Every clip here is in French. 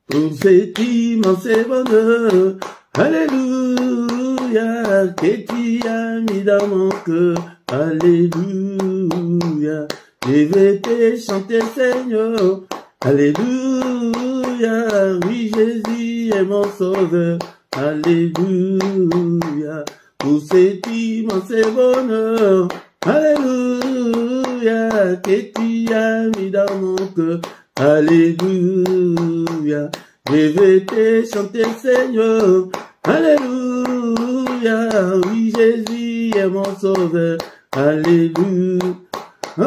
pour cet immense bonheur. Alléluia, que tu as mis dans mon cœur. Alléluia, je vais te chanter, Seigneur. Alléluia, oui, Jésus est mon sauveur. Alléluia, pour cet immense bonheur. Alléluia, que tu as mis dans mon cœur. Alléluia, je vais te chanter, Seigneur. Alléluia, oui, Jésus est mon sauveur. Alléluia, oh,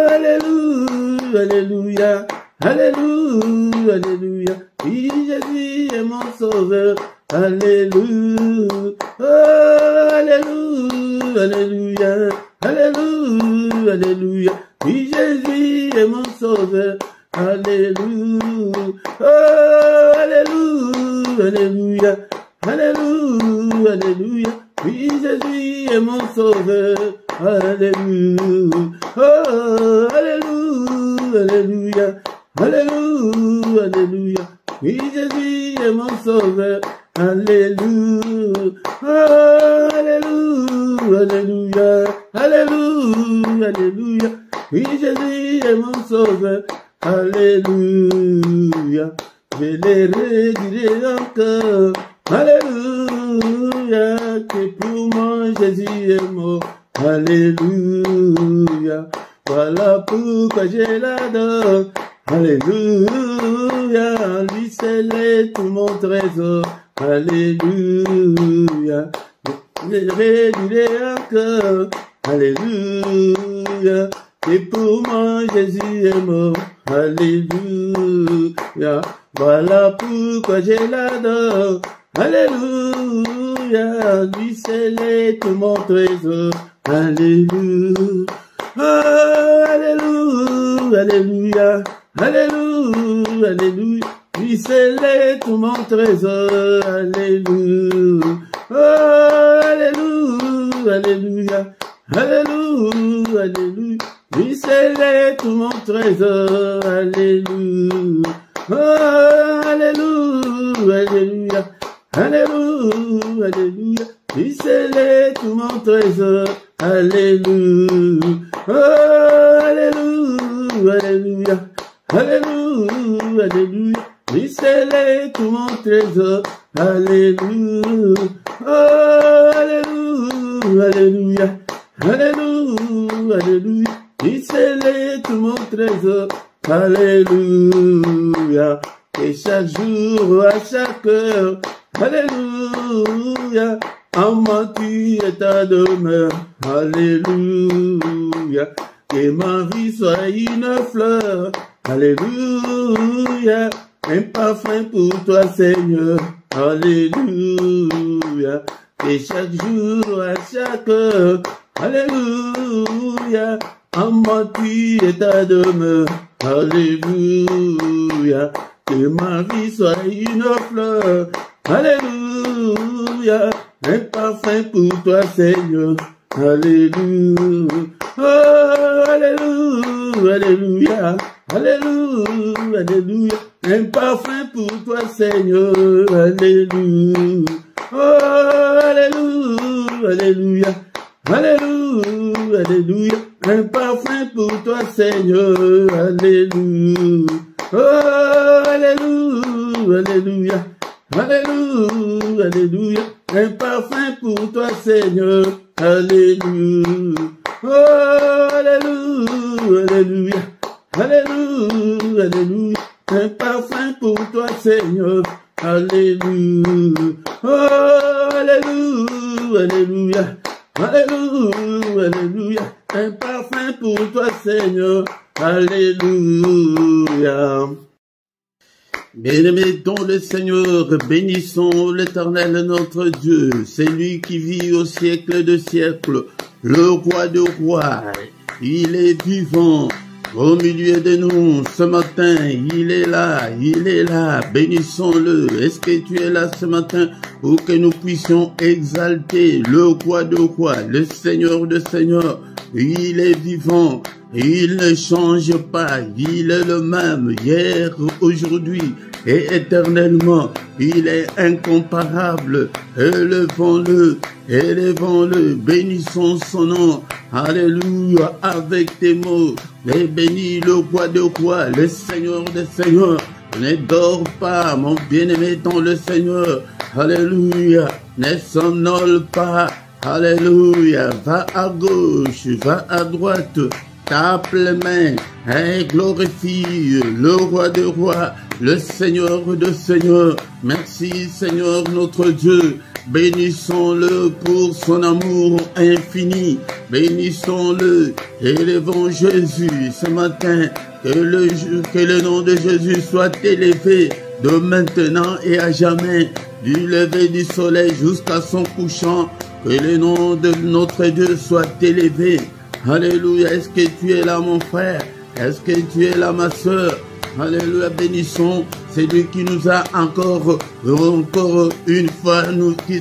alléluia, alléluia, alléluia, alléluia, oui, Jésus est mon sauveur. Alléluia, oh, alléluia, alléluia, alléluia, alléluia, oui, Jésus est mon sauveur. Alléluia, oh, alléluia, alléluia, alléluia, alléluia, oui, Jésus est mon sauveur. Alléluia, oh, alléluia, alléluia, alléluia, alléluia, oui, Jésus est mon sauveur. Alléluia, oh, alléluia, alléluia, alléluia, alléluia, oui, Jésus est mon sauveur. Alléluia, je les redirai encore. Alléluia, que pour moi Jésus est mort. Alléluia, voilà pourquoi je l'adore. Alléluia, lui c'est tout mon trésor. Alléluia, je les redirai encore. Alléluia, et pour moi Jésus est mort. Alléluia, voilà pourquoi je l'adore. Alléluia, lui c'est tout mon trésor. Alléluia, oh, alléluia, alléluia, alléluia, alléluia, lui c'est tout mon trésor. Alléluia, oh, alléluia, alléluia, alléluia, alléluia, lui c'est tout mon trésor. Alléluia, oh, alléluia, alléluia, alléluia, alléluia, lui c'est tout mon trésor. Alléluia, oh, alléluia, alléluia, alléluia, alléluia, lui c'est tout mon trésor. Alléluia, oh, alléluia, alléluia, alléluia, alléluia, lui c'est tout mon trésor. Alléluia, et chaque jour, à chaque heure, alléluia, en moi tu es ta demeure. Alléluia, que ma vie soit une fleur. Alléluia, un parfum pour toi Seigneur. Alléluia, et chaque jour, à chaque heure, alléluia, en moi tu es ta demeure. Alléluia, que ma vie soit une fleur. Alléluia, un parfum pour toi Seigneur. Alléluia, oh, alléluia, alléluia, alléluia, alléluia, un parfum pour toi Seigneur. Alléluia, oh, alléluia, alléluia, alléluia, alléluia, un parfum pour toi Seigneur. Alléluia, oh, alléluia, alléluia, alléluia, alléluia, un parfum pour toi Seigneur. Alléluia, oh, alléluia, alléluia, alléluia, alléluia, un parfum pour toi Seigneur. Alléluia, oh, alléluia, alléluia, alléluia, alléluia, un parfum pour toi Seigneur. Alléluia. Bien-aimés dans le Seigneur, bénissons l'Éternel notre Dieu, c'est lui qui vit au siècle de siècles, le roi de rois, il est vivant au milieu de nous ce matin, il est là, bénissons-le. Est-ce que tu es là ce matin pour que nous puissions exalter le roi de rois, le Seigneur de seigneurs? Il est vivant, il ne change pas, il est le même hier, aujourd'hui et éternellement. Il est incomparable. Élevons-le, élevons-le, bénissons son nom. Alléluia, avec tes mots. Et bénis le roi de rois, le Seigneur des seigneurs. Ne dors pas, mon bien-aimé dans le Seigneur. Alléluia, ne somnole pas. Alléluia, va à gauche, va à droite. Tape les mains et glorifie le roi de rois, le Seigneur de seigneurs. Merci Seigneur notre Dieu. Bénissons-le pour son amour infini. Bénissons-le. Élevons Jésus ce matin. Que le nom de Jésus soit élevé de maintenant et à jamais. Du lever du soleil jusqu'à son couchant. Que le nom de notre Dieu soit élevé. Alléluia. Est-ce que tu es là mon frère? Est-ce que tu es là ma soeur? Alléluia. Bénissons celui qui nous a encore une fois,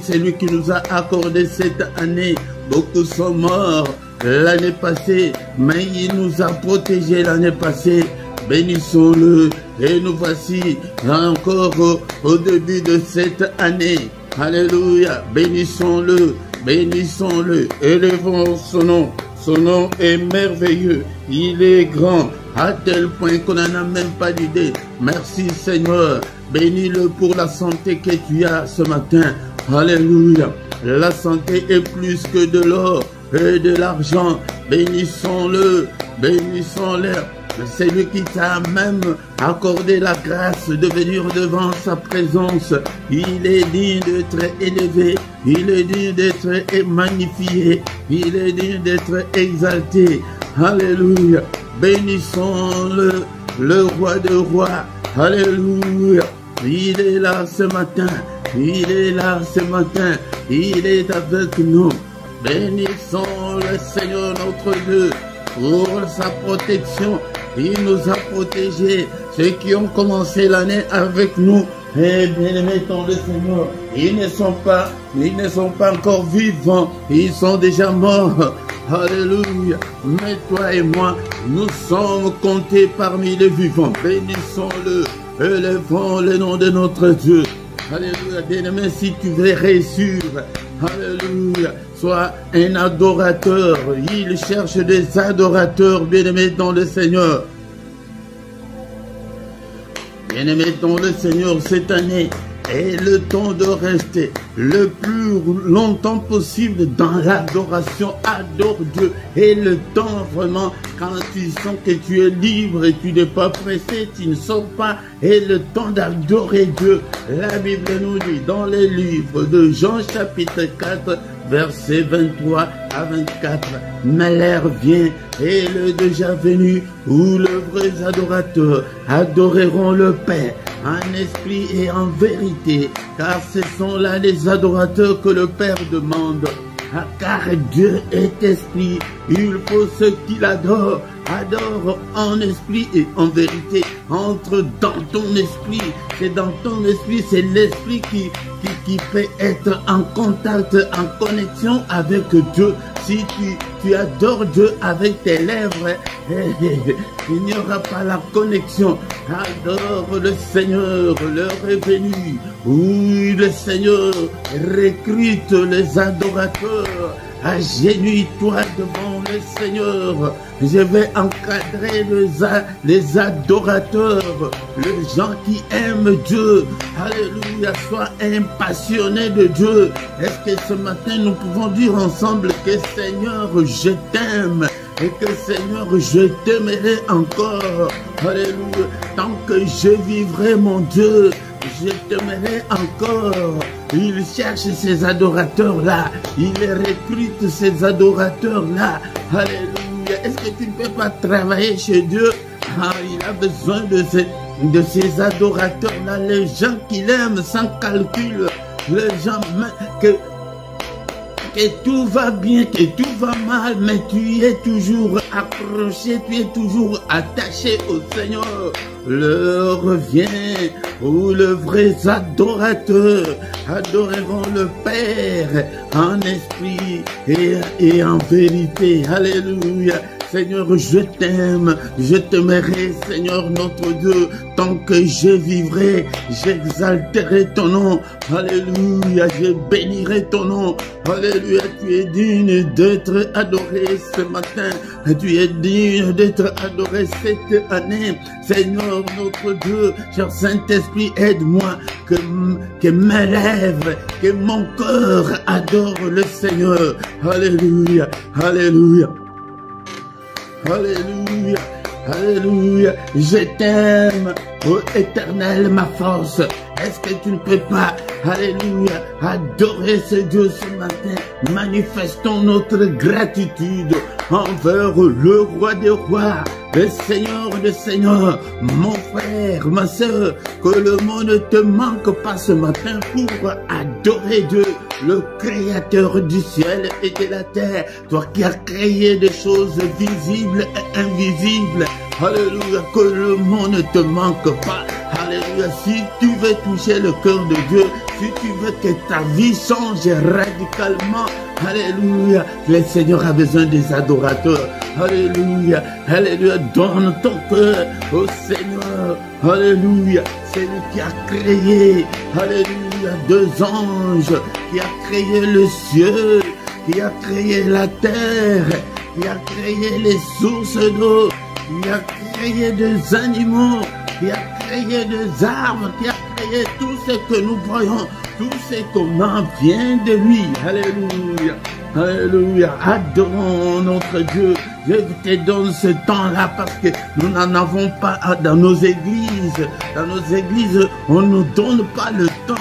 c'est lui qui nous a accordé cette année. Beaucoup sont morts l'année passée, mais il nous a protégés l'année passée. Bénissons-le. Et nous voici encore au début de cette année. Alléluia. Bénissons-le. Bénissons-le. Élevons son nom. Son nom est merveilleux. Il est grand à tel point qu'on n'en a même pas d'idée. Merci Seigneur. Bénis-le pour la santé que tu as ce matin. Alléluia. La santé est plus que de l'or et de l'argent. Bénissons-le. Bénissons-le. C'est lui qui t'a même accordé la grâce de venir devant sa présence. Il est digne d'être élevé. Il est digne d'être magnifié. Il est digne d'être exalté. Alléluia. Bénissons-le, le roi de rois. Alléluia. Il est là ce matin. Il est là ce matin. Il est avec nous. Bénissons le Seigneur notre Dieu pour sa protection. Il nous a protégés, ceux qui ont commencé l'année avec nous. Eh bien, mettons le Seigneur. Ils ne sont pas encore vivants. Ils sont déjà morts. Alléluia. Mais toi et moi, nous sommes comptés parmi les vivants. Bénissons-le. Élevons le nom de notre Dieu. Alléluia. Bien-aimé, si tu veux réussir, alléluia, sois un adorateur. Il cherche des adorateurs, bien-aimés dans le Seigneur. Bien-aimés dans le Seigneur, cette année est le temps de rester le plus longtemps possible dans l'adoration. Adore Dieu. Et le temps vraiment, quand tu sens que tu es libre et tu n'es pas pressé, tu ne sors pas. Et le temps d'adorer Dieu. La Bible nous dit dans les livres de Jean chapitre 4, versets 23 à 24. Mais l'heure vient et le déjà venu où les vrais adorateurs adoreront le Père en esprit et en vérité, car ce sont là les adorateurs que le Père demande. Car Dieu est esprit, il faut ceux qui l'adorent, adore en esprit et en vérité. Entre dans ton esprit, c'est dans ton esprit, c'est l'esprit qui peut être en contact, en connexion avec Dieu. Si tu adores Dieu avec tes lèvres, il n'y aura pas la connexion. Adore le Seigneur, l'heure est venue. Oui, le Seigneur recrute les adorateurs. Agenouille-toi devant le Seigneur. Je vais encadrer les adorateurs, les gens qui aiment Dieu. Alléluia, sois un passionné de Dieu. Est-ce que ce matin nous pouvons dire ensemble que Seigneur, je t'aime et que Seigneur, je t'aimerai encore. Alléluia, tant que je vivrai mon Dieu, je t'aimerai encore. Il cherche ces adorateurs-là. Il recrute ces adorateurs-là. Alléluia. Est-ce que tu ne peux pas travailler chez Dieu? Il a besoin de ces adorateurs-là. Les gens qui l'aiment sans calcul. Les gens que tout va bien, que tout va mal, mais tu es toujours accroché, tu es toujours attaché au Seigneur. L'heure revient où les vrais adorateurs adoreront le Père en esprit et en vérité. Alléluia. Seigneur, je t'aime, je t'aimerai, Seigneur notre Dieu, tant que je vivrai, j'exalterai ton nom. Alléluia, je bénirai ton nom. Alléluia, tu es digne d'être adoré ce matin. Tu es digne d'être adoré cette année. Seigneur notre Dieu, cher Saint-Esprit, aide-moi que mes lèvres, que mon cœur adore le Seigneur. Alléluia, alléluia. Alléluia, alléluia, je t'aime, ô Éternel, ma force. Est-ce que tu ne peux pas, alléluia, adorer ce Dieu ce matin? Manifestons notre gratitude envers le roi des rois, le Seigneur des seigneurs. Mon frère, ma soeur, que le monde ne te manque pas ce matin pour adorer Dieu, le créateur du ciel et de la terre, toi qui as créé des choses visibles et invisibles. Alléluia, que le monde ne te manque pas. Alléluia, si tu veux toucher le cœur de Dieu, si tu veux que ta vie change radicalement, alléluia, le Seigneur a besoin des adorateurs. Alléluia, alléluia, donne ton cœur au Seigneur. Alléluia, c'est lui qui a créé, alléluia, deux anges, qui a créé le ciel, qui a créé la terre, qui a créé les sources d'eau, qui a créé des animaux, qui a créé des arbres, qui a créé tout ce que nous voyons, tout ce qu'on en vient de lui. Alléluia, alléluia, adorons notre Dieu. Je te donne ce temps-là parce que nous n'en avons pas dans nos églises. Dans nos églises, on ne nous donne pas le temps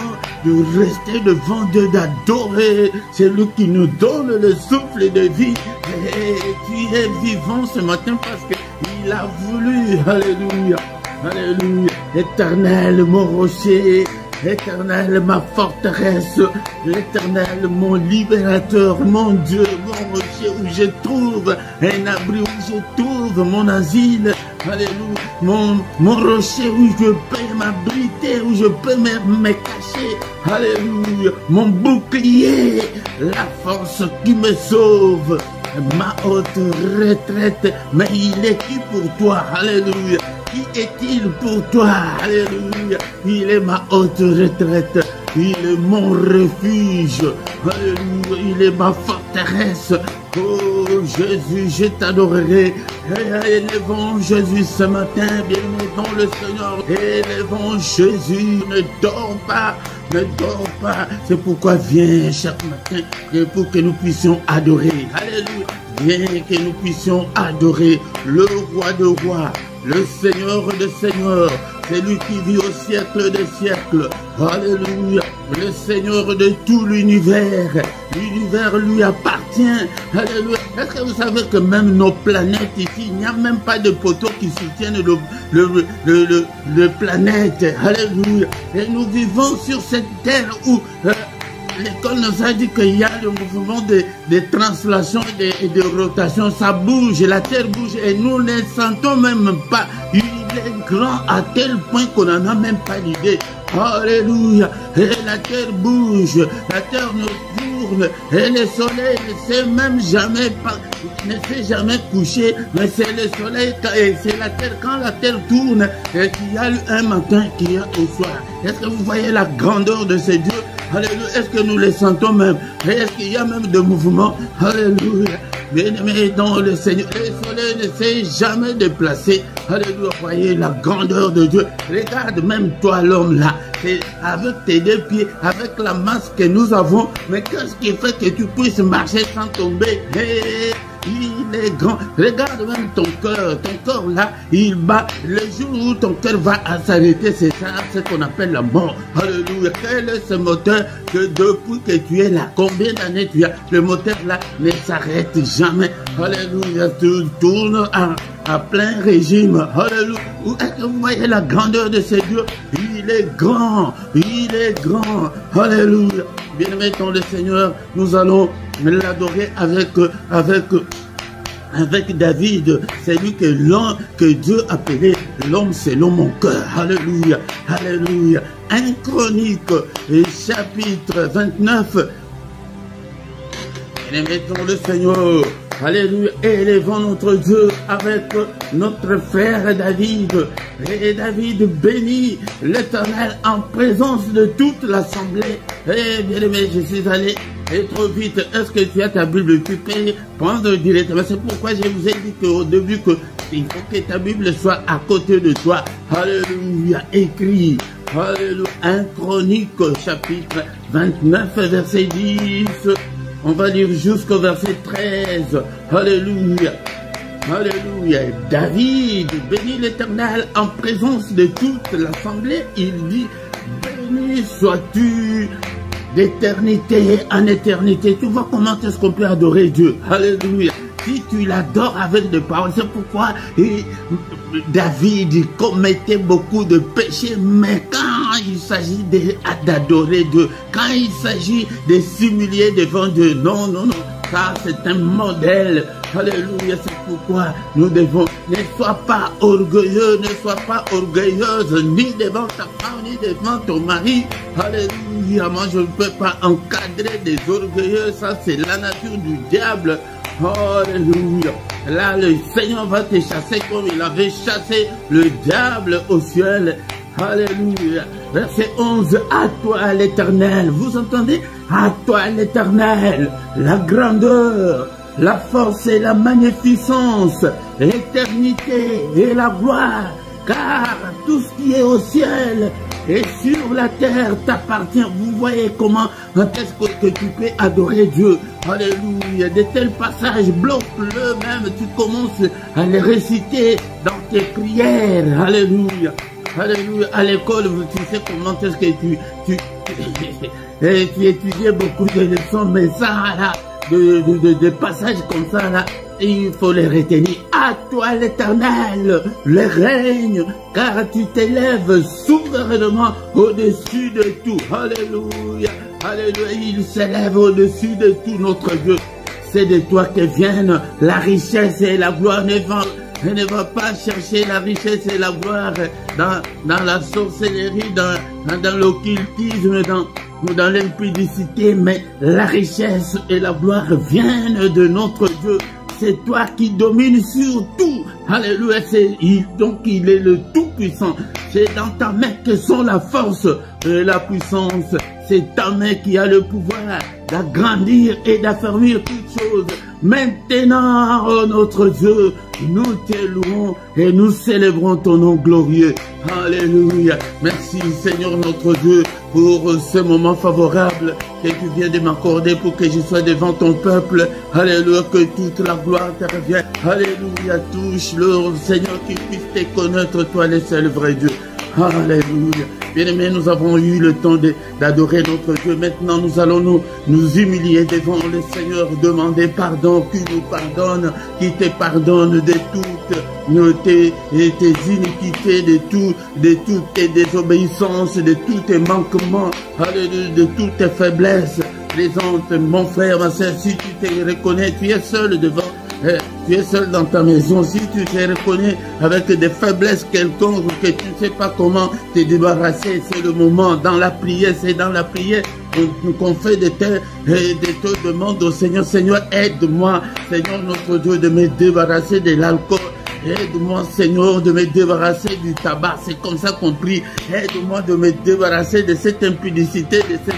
de rester devant Dieu, d'adorer. C'est lui qui nous donne le souffle de vie. Et tu es vivant ce matin parce qu'il a voulu. Alléluia, alléluia. Éternel, mon rocher. Éternel, ma forteresse, l'Éternel, mon libérateur, mon Dieu, mon rocher où je trouve un abri, où je trouve mon asile. Alléluia, mon rocher où je peux m'abriter, où je peux me cacher. Alléluia, mon bouclier, la force qui me sauve. Ma haute retraite, mais il est qui pour toi? Alléluia. Qui est-il pour toi? Alléluia. Il est ma haute retraite. Il est mon refuge. Alléluia. Il est ma forteresse. Oh Jésus, je t'adorerai. Élevons Jésus ce matin, bien-aimé dans le Seigneur. Élevons Jésus, ne dors pas. Ne dors pas. C'est pourquoi viens chaque matin pour que nous puissions adorer. Alléluia. Viens que nous puissions adorer le roi de rois, le Seigneur de seigneurs. C'est lui qui vit au siècle des siècles. Alléluia. Le Seigneur de tout l'univers. L'univers lui appartient. Alléluia. Est-ce que vous savez que même nos planètes ici, il n'y a même pas de poteaux qui soutiennent le planète. Alléluia. Et nous vivons sur cette terre où l'école nous a dit qu'il y a le mouvement de translation et de rotation. Ça bouge, la terre bouge et nous ne sentons même pas. Il est grand à tel point qu'on n'en a même pas l'idée. Alléluia. Et la terre bouge, la terre nous tourne et le soleil ne s'est même jamais couché, mais c'est le soleil et c'est la terre. Quand la terre tourne, et qu'il y a un matin, qu'il y a au soir. Est-ce que vous voyez la grandeur de ce Dieu? Alléluia. Est-ce que nous les sentons même? Est-ce qu'il y a même de mouvement? Alléluia. Bien-aimé dans le Seigneur, le soleil ne s'est jamais déplacé. Alléluia. Voyez la grandeur de Dieu. Regarde même toi l'homme là. Avec tes deux pieds, avec la masse que nous avons. Mais qu'est-ce qui fait que tu puisses marcher sans tomber? Il est grand. Regarde même ton cœur. Ton corps là, il bat. Le jour où ton cœur va s'arrêter, c'est ça, ce qu'on appelle la mort. Alléluia. Quel est ce moteur que depuis que tu es là, combien d'années tu as? Le moteur là ne s'arrête jamais. Alléluia. Tu tournes à plein régime. Alléluia. Est-ce que vous voyez la grandeur de ce Dieu? Il est grand. Il est grand. Alléluia. Bien-aimé dans le Seigneur, nous allons l'adorer avec David. C'est lui que Dieu appelait l'homme selon mon cœur. Alléluia. Alléluia. 1 Chronique, chapitre 29. Bien-aimé dans le Seigneur, Alléluia. Élevons notre Dieu avec notre frère David. Et David bénit l'Éternel en présence de toute l'assemblée. Eh bien aimé, je suis allé trop vite. Est-ce que tu as ta Bible? Tu peux prendre directement. C'est pourquoi je vous ai dit qu'au début il faut que ta Bible soit à côté de toi. Alléluia. Écrit. Alléluia. 1 Chronique chapitre 29 verset 10. On va lire jusqu'au verset 13. Alléluia. Alléluia. David bénit l'Éternel en présence de toute l'assemblée. Il dit, béni sois-tu d'éternité en éternité. Tu vois comment est-ce qu'on peut adorer Dieu. Alléluia. Si tu l'adores avec des paroles, c'est pourquoi David commettait beaucoup de péchés, mais quand il s'agit d'adorer Dieu, quand il s'agit de s'humilier devant Dieu, non, non, non, ça c'est un modèle. Alléluia, c'est pourquoi nous devons, ne sois pas orgueilleux, ne sois pas orgueilleuse, ni devant ta femme, ni devant ton mari. Alléluia, moi je ne peux pas encadrer des orgueilleux, ça c'est la nature du diable. Alléluia. Là, le Seigneur va te chasser comme il avait chassé le diable au ciel. Alléluia. Verset 11. À toi l'Éternel. Vous entendez? À toi l'Éternel. La grandeur, la force et la magnificence, l'éternité et la gloire. Car tout ce qui est au ciel et sur la terre t'appartient. Vous voyez comment est-ce que tu peux adorer Dieu. Alléluia. De tels passages, bloque-le même. Tu commences à les réciter dans tes prières. Alléluia. Alléluia. À l'école, tu sais comment est-ce que tu étudiais beaucoup de leçons, mais ça là, de passages comme ça là, il faut les retenir. À toi l'Éternel, le règne, car tu t'élèves souverainement au-dessus de tout. Alléluia. Alléluia. Il s'élève au-dessus de tout notre Dieu. C'est de toi que viennent la richesse et la gloire. Ne va pas chercher la richesse et la gloire dans la sorcellerie, dans l'occultisme, dans l'impudicité, mais la richesse et la gloire viennent de notre Dieu. C'est toi qui domines sur tout. Alléluia. Donc il est le Tout-Puissant. C'est dans ta main que sont la force et la puissance. C'est ta main qui a le pouvoir d'agrandir et d'affermir toutes choses. Maintenant, oh notre Dieu, nous te louons et nous célébrons ton nom glorieux. Alléluia. Merci Seigneur notre Dieu pour ce moment favorable que tu viens de m'accorder pour que je sois devant ton peuple. Alléluia, que toute la gloire te revienne. Alléluia, touche-le Seigneur, qu'il puisse te connaître toi le seul vrai Dieu. Alléluia. Bien-aimés, nous avons eu le temps d'adorer notre Dieu. Maintenant, nous allons nous humilier devant le Seigneur, demander pardon, qu'il nous pardonne, qu'il te pardonne de toutes tes iniquités, de toutes tes désobéissances, de tous tes manquements, de toutes tes faiblesses. Présente, mon frère, ma soeur, si tu te reconnais, tu es seul devant. Tu es seul dans ta maison. Si tu te reconnais avec des faiblesses quelconques, que tu ne sais pas comment te débarrasser, c'est le moment. Dans la prière, c'est dans la prière qu'on fait de te demande au Seigneur. Seigneur, aide-moi, Seigneur notre Dieu, de me débarrasser de l'alcool. Aide-moi, Seigneur, de me débarrasser du tabac. C'est comme ça qu'on prie. Aide-moi de me débarrasser de cette impudicité, de cette...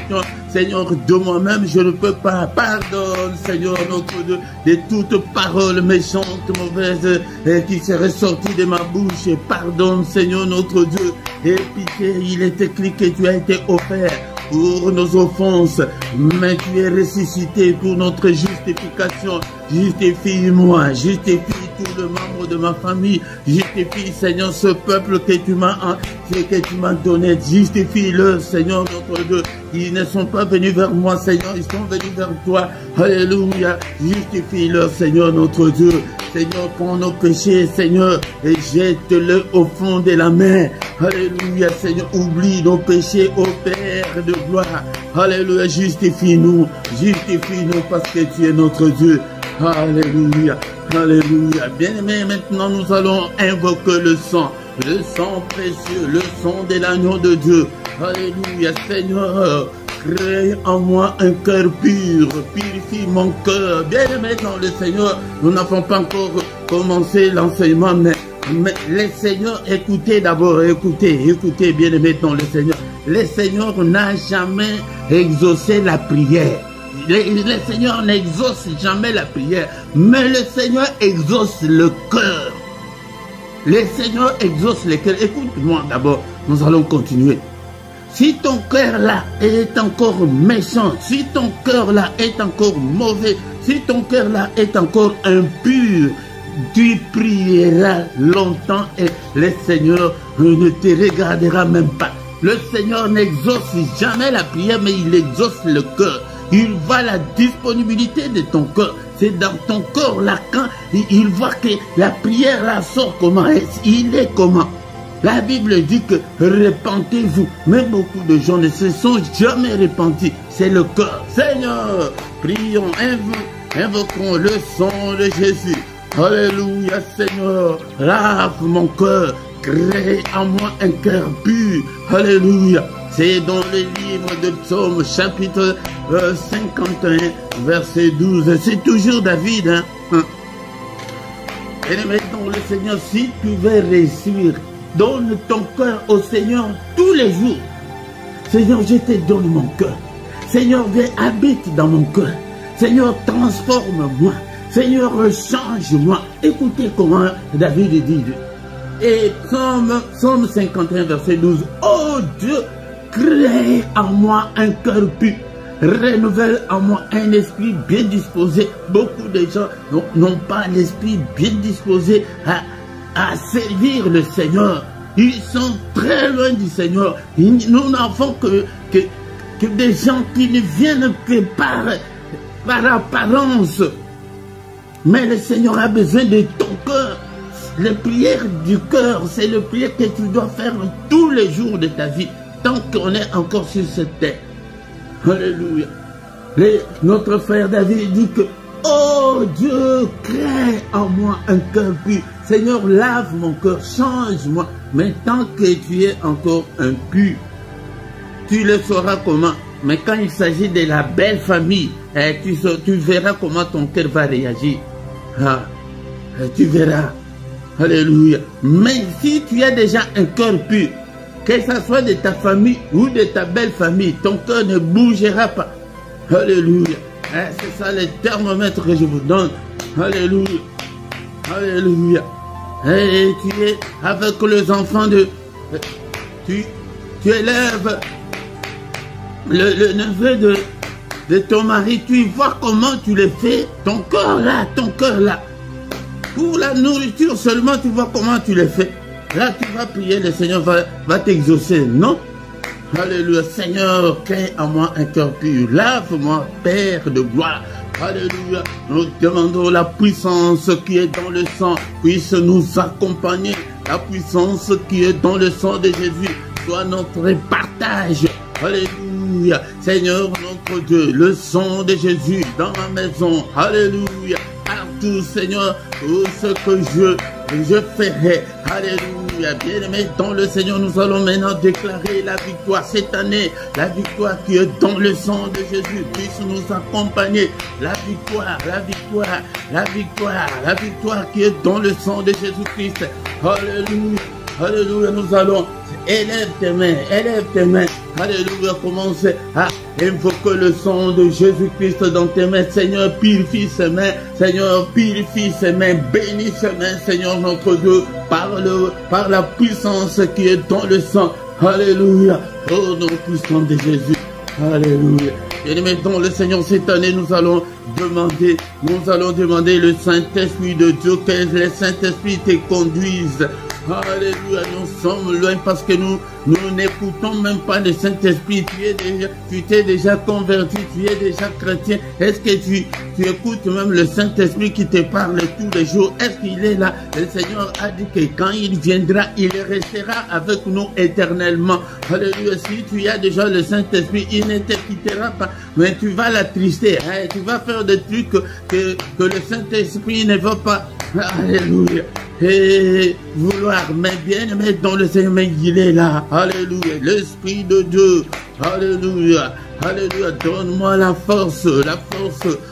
Seigneur, de moi-même, je ne peux pas. Pardonne, Seigneur, notre Dieu, de toute parole méchante, mauvaise, qui serait sortie de ma bouche. Pardonne, Seigneur, notre Dieu. Et pitié, il est écrit que tu as été offert pour nos offenses, mais tu es ressuscité pour notre justification. Justifie-moi, justifie tout le membre de ma famille, justifie, Seigneur, ce peuple que tu m'as donné, justifie-le, Seigneur, notre Dieu. Ils ne sont pas venus vers moi, Seigneur, ils sont venus vers toi. Alléluia, justifie-le, Seigneur, notre Dieu. Seigneur, prends nos péchés, Seigneur, et jette-le au fond de la mer. Alléluia, Seigneur, oublie nos péchés, ô Père de gloire. Alléluia, justifie-nous parce que tu es notre Dieu. Alléluia, alléluia. Bien-aimés, maintenant nous allons invoquer le sang précieux, le sang de l'agneau de Dieu. Alléluia, Seigneur, crée en moi un cœur pur, purifie mon cœur. Bien-aimé dans le Seigneur, nous n'avons pas encore commencé l'enseignement, mais le Seigneur, écoutez d'abord, écoutez, bien-aimé dans le Seigneur. Le Seigneur n'a jamais exaucé la prière. Le Seigneur n'exauce jamais la prière, mais le Seigneur exauce le cœur. Le Seigneur exauce le cœur. Écoute-moi d'abord, nous allons continuer. Si ton cœur là est encore méchant, si ton cœur là est encore mauvais, si ton cœur là est encore impur, tu prieras longtemps et le Seigneur ne te regardera même pas. Le Seigneur n'exauce jamais la prière, mais il exauce le cœur. Il voit la disponibilité de ton cœur. C'est dans ton cœur là quand il voit que la prière là sort comment. Il est comment. La Bible dit que repentez-vous. Mais beaucoup de gens ne se sont jamais repentis. C'est le cœur. Seigneur, prions, invoquons le sang de Jésus. Alléluia, Seigneur. Lave mon cœur. Crée en moi un cœur pur. Alléluia. C'est dans le livre de Psaume, chapitre 51, verset 12. C'est toujours David. Et maintenant, le Seigneur, si tu veux réussir, donne ton cœur au Seigneur tous les jours. Seigneur, je te donne mon cœur. Seigneur, viens, habite dans mon cœur. Seigneur, transforme-moi. Seigneur, change-moi. Écoutez comment David dit. Et comme Psaume 51, verset 12. Oh Dieu, crée en moi un cœur pur. Renouvelle en moi un esprit bien disposé. Beaucoup de gens n'ont pas l'esprit bien disposé à servir le Seigneur. Ils sont très loin du Seigneur. Nous n'avons que des gens qui ne viennent que par apparence. Mais le Seigneur a besoin de ton cœur. Les prières du cœur, c'est le prière que tu dois faire tous les jours de ta vie, tant qu'on est encore sur cette terre. Alléluia. Notre frère David dit que, oh Dieu, crée en moi un cœur pur. Seigneur, lave mon cœur, change-moi. Mais tant que tu es encore impur, tu le sauras comment. Mais quand il s'agit de la belle famille, tu verras comment ton cœur va réagir. Tu verras. Alléluia. Mais si tu as déjà un cœur pur, que ce soit de ta famille ou de ta belle famille, ton cœur ne bougera pas. Alléluia. C'est ça le thermomètre que je vous donne. Alléluia. Alléluia. Et tu es avec les enfants de... Tu élèves le neveu de ton mari. Tu vois comment tu le fais. Ton cœur là, ton cœur là. Pour la nourriture seulement, tu vois comment tu le fais. Là, tu vas prier, le Seigneur va t'exaucer. Non? Alléluia. Seigneur, crée en moi un cœur pur. Lave-moi, Père de gloire. Alléluia. Nous demandons la puissance qui est dans le sang puisse nous accompagner. La puissance qui est dans le sang de Jésus soit notre partage. Alléluia. Seigneur, notre Dieu, le sang de Jésus dans ma maison. Alléluia. Partout, Seigneur, tout ce que je ferai. Alléluia. Bien-aimés dans le Seigneur, nous allons maintenant déclarer la victoire cette année. La victoire qui est dans le sang de Jésus puisse nous accompagner. La victoire, la victoire, la victoire, la victoire qui est dans le sang de Jésus-Christ. Alléluia. Alléluia. Nous allons, élève tes mains, élève tes mains. Alléluia. Commence à invoquer le sang de Jésus-Christ dans tes mains. Seigneur, purifie ses mains. Seigneur, purifie ses mains. Bénis ses mains, Seigneur notre Dieu, par la puissance qui est dans le sang. Alléluia. Oh, nom puissant de Jésus. Alléluia. Et maintenant, le Seigneur, cette année, nous allons demander le Saint-Esprit de Dieu, que le Saint-Esprit te conduise. Alléluia, nous sommes loin parce que nous n'écoutons même pas le Saint-Esprit. Tu t'es déjà converti, tu es déjà chrétien. Est-ce que tu écoutes même le Saint-Esprit qui te parle tous les jours? Est-ce qu'il est là? Le Seigneur a dit que quand il viendra, il restera avec nous éternellement. Alléluia, si tu as déjà le Saint-Esprit, il ne te quittera pas. Mais tu vas l'attrister, hein? Tu vas faire des trucs que le Saint-Esprit ne veut pas. Alléluia. Et vouloir, mais bien aimé dans le Seigneur, mais il est là. Alléluia. L'Esprit de Dieu. Alléluia. Alléluia, donne-moi la force,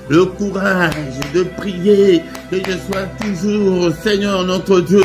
le courage de prier, que je sois toujours, Seigneur notre Dieu,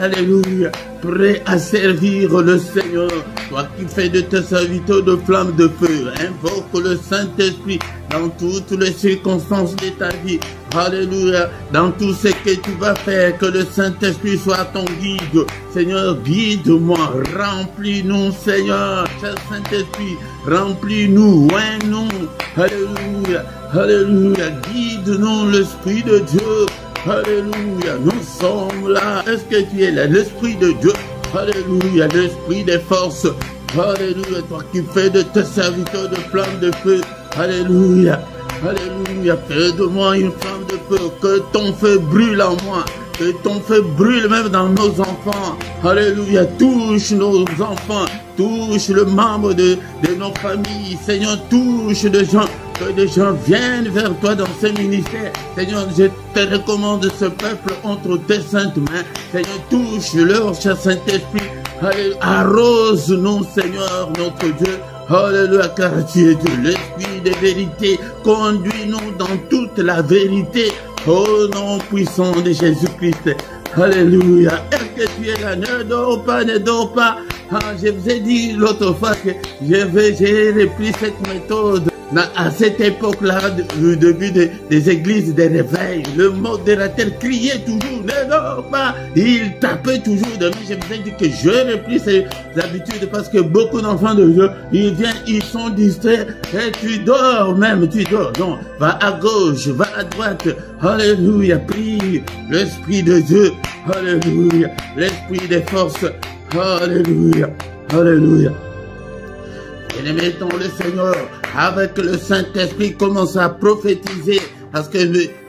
alléluia, prêt à servir le Seigneur. Toi qui fais de tes serviteurs de flammes de feu, invoque le Saint-Esprit dans toutes les circonstances de ta vie. Alléluia, dans tout ce que tu vas faire, que le Saint-Esprit soit ton guide. Seigneur, guide-moi, remplis-nous, Seigneur, cher Saint-Esprit, remplis-nous, oins-nous. Alléluia, alléluia, guide-nous, l'Esprit de Dieu. Alléluia, nous sommes là. Est-ce que tu es là, l'Esprit de Dieu? Alléluia, l'Esprit des forces. Alléluia, toi qui fais de tes serviteurs de flammes de feu. Alléluia, alléluia, fais de moi une flamme de feu, que ton feu brûle en moi, que ton feu brûle même dans nos enfants. Alléluia, touche nos enfants, touche le membre de nos familles. Seigneur, touche les gens, que des gens viennent vers toi dans ce ministère. Seigneur, je te recommande ce peuple entre tes saintes mains. Seigneur, touche-leur, cher Saint-Esprit. Alléluia, arrose-nous, Seigneur, notre Dieu. Alléluia, car tu es Dieu, l'Esprit de vérité. Conduis-nous dans toute la vérité. Au nom puissant de Jésus-Christ. Alléluia. Est-ce que tu es là? Ne dors pas, ne dors pas. Ah, je vous ai dit l'autre fois que j'ai repris cette méthode. À cette époque-là, au début des églises de réveil, le modérateur criait toujours, ne dors pas. Il tapait toujours de main. Je vous ai dit que je repris ces habitudes parce que beaucoup d'enfants de Dieu, ils viennent, ils sont distraits et tu dors même, tu dors. Non, va à gauche, va à droite. Alléluia, prie l'Esprit de Dieu. Alléluia, l'Esprit des forces. Alléluia, alléluia. Et mettons le Seigneur avec le Saint-Esprit, commence à prophétiser. Parce que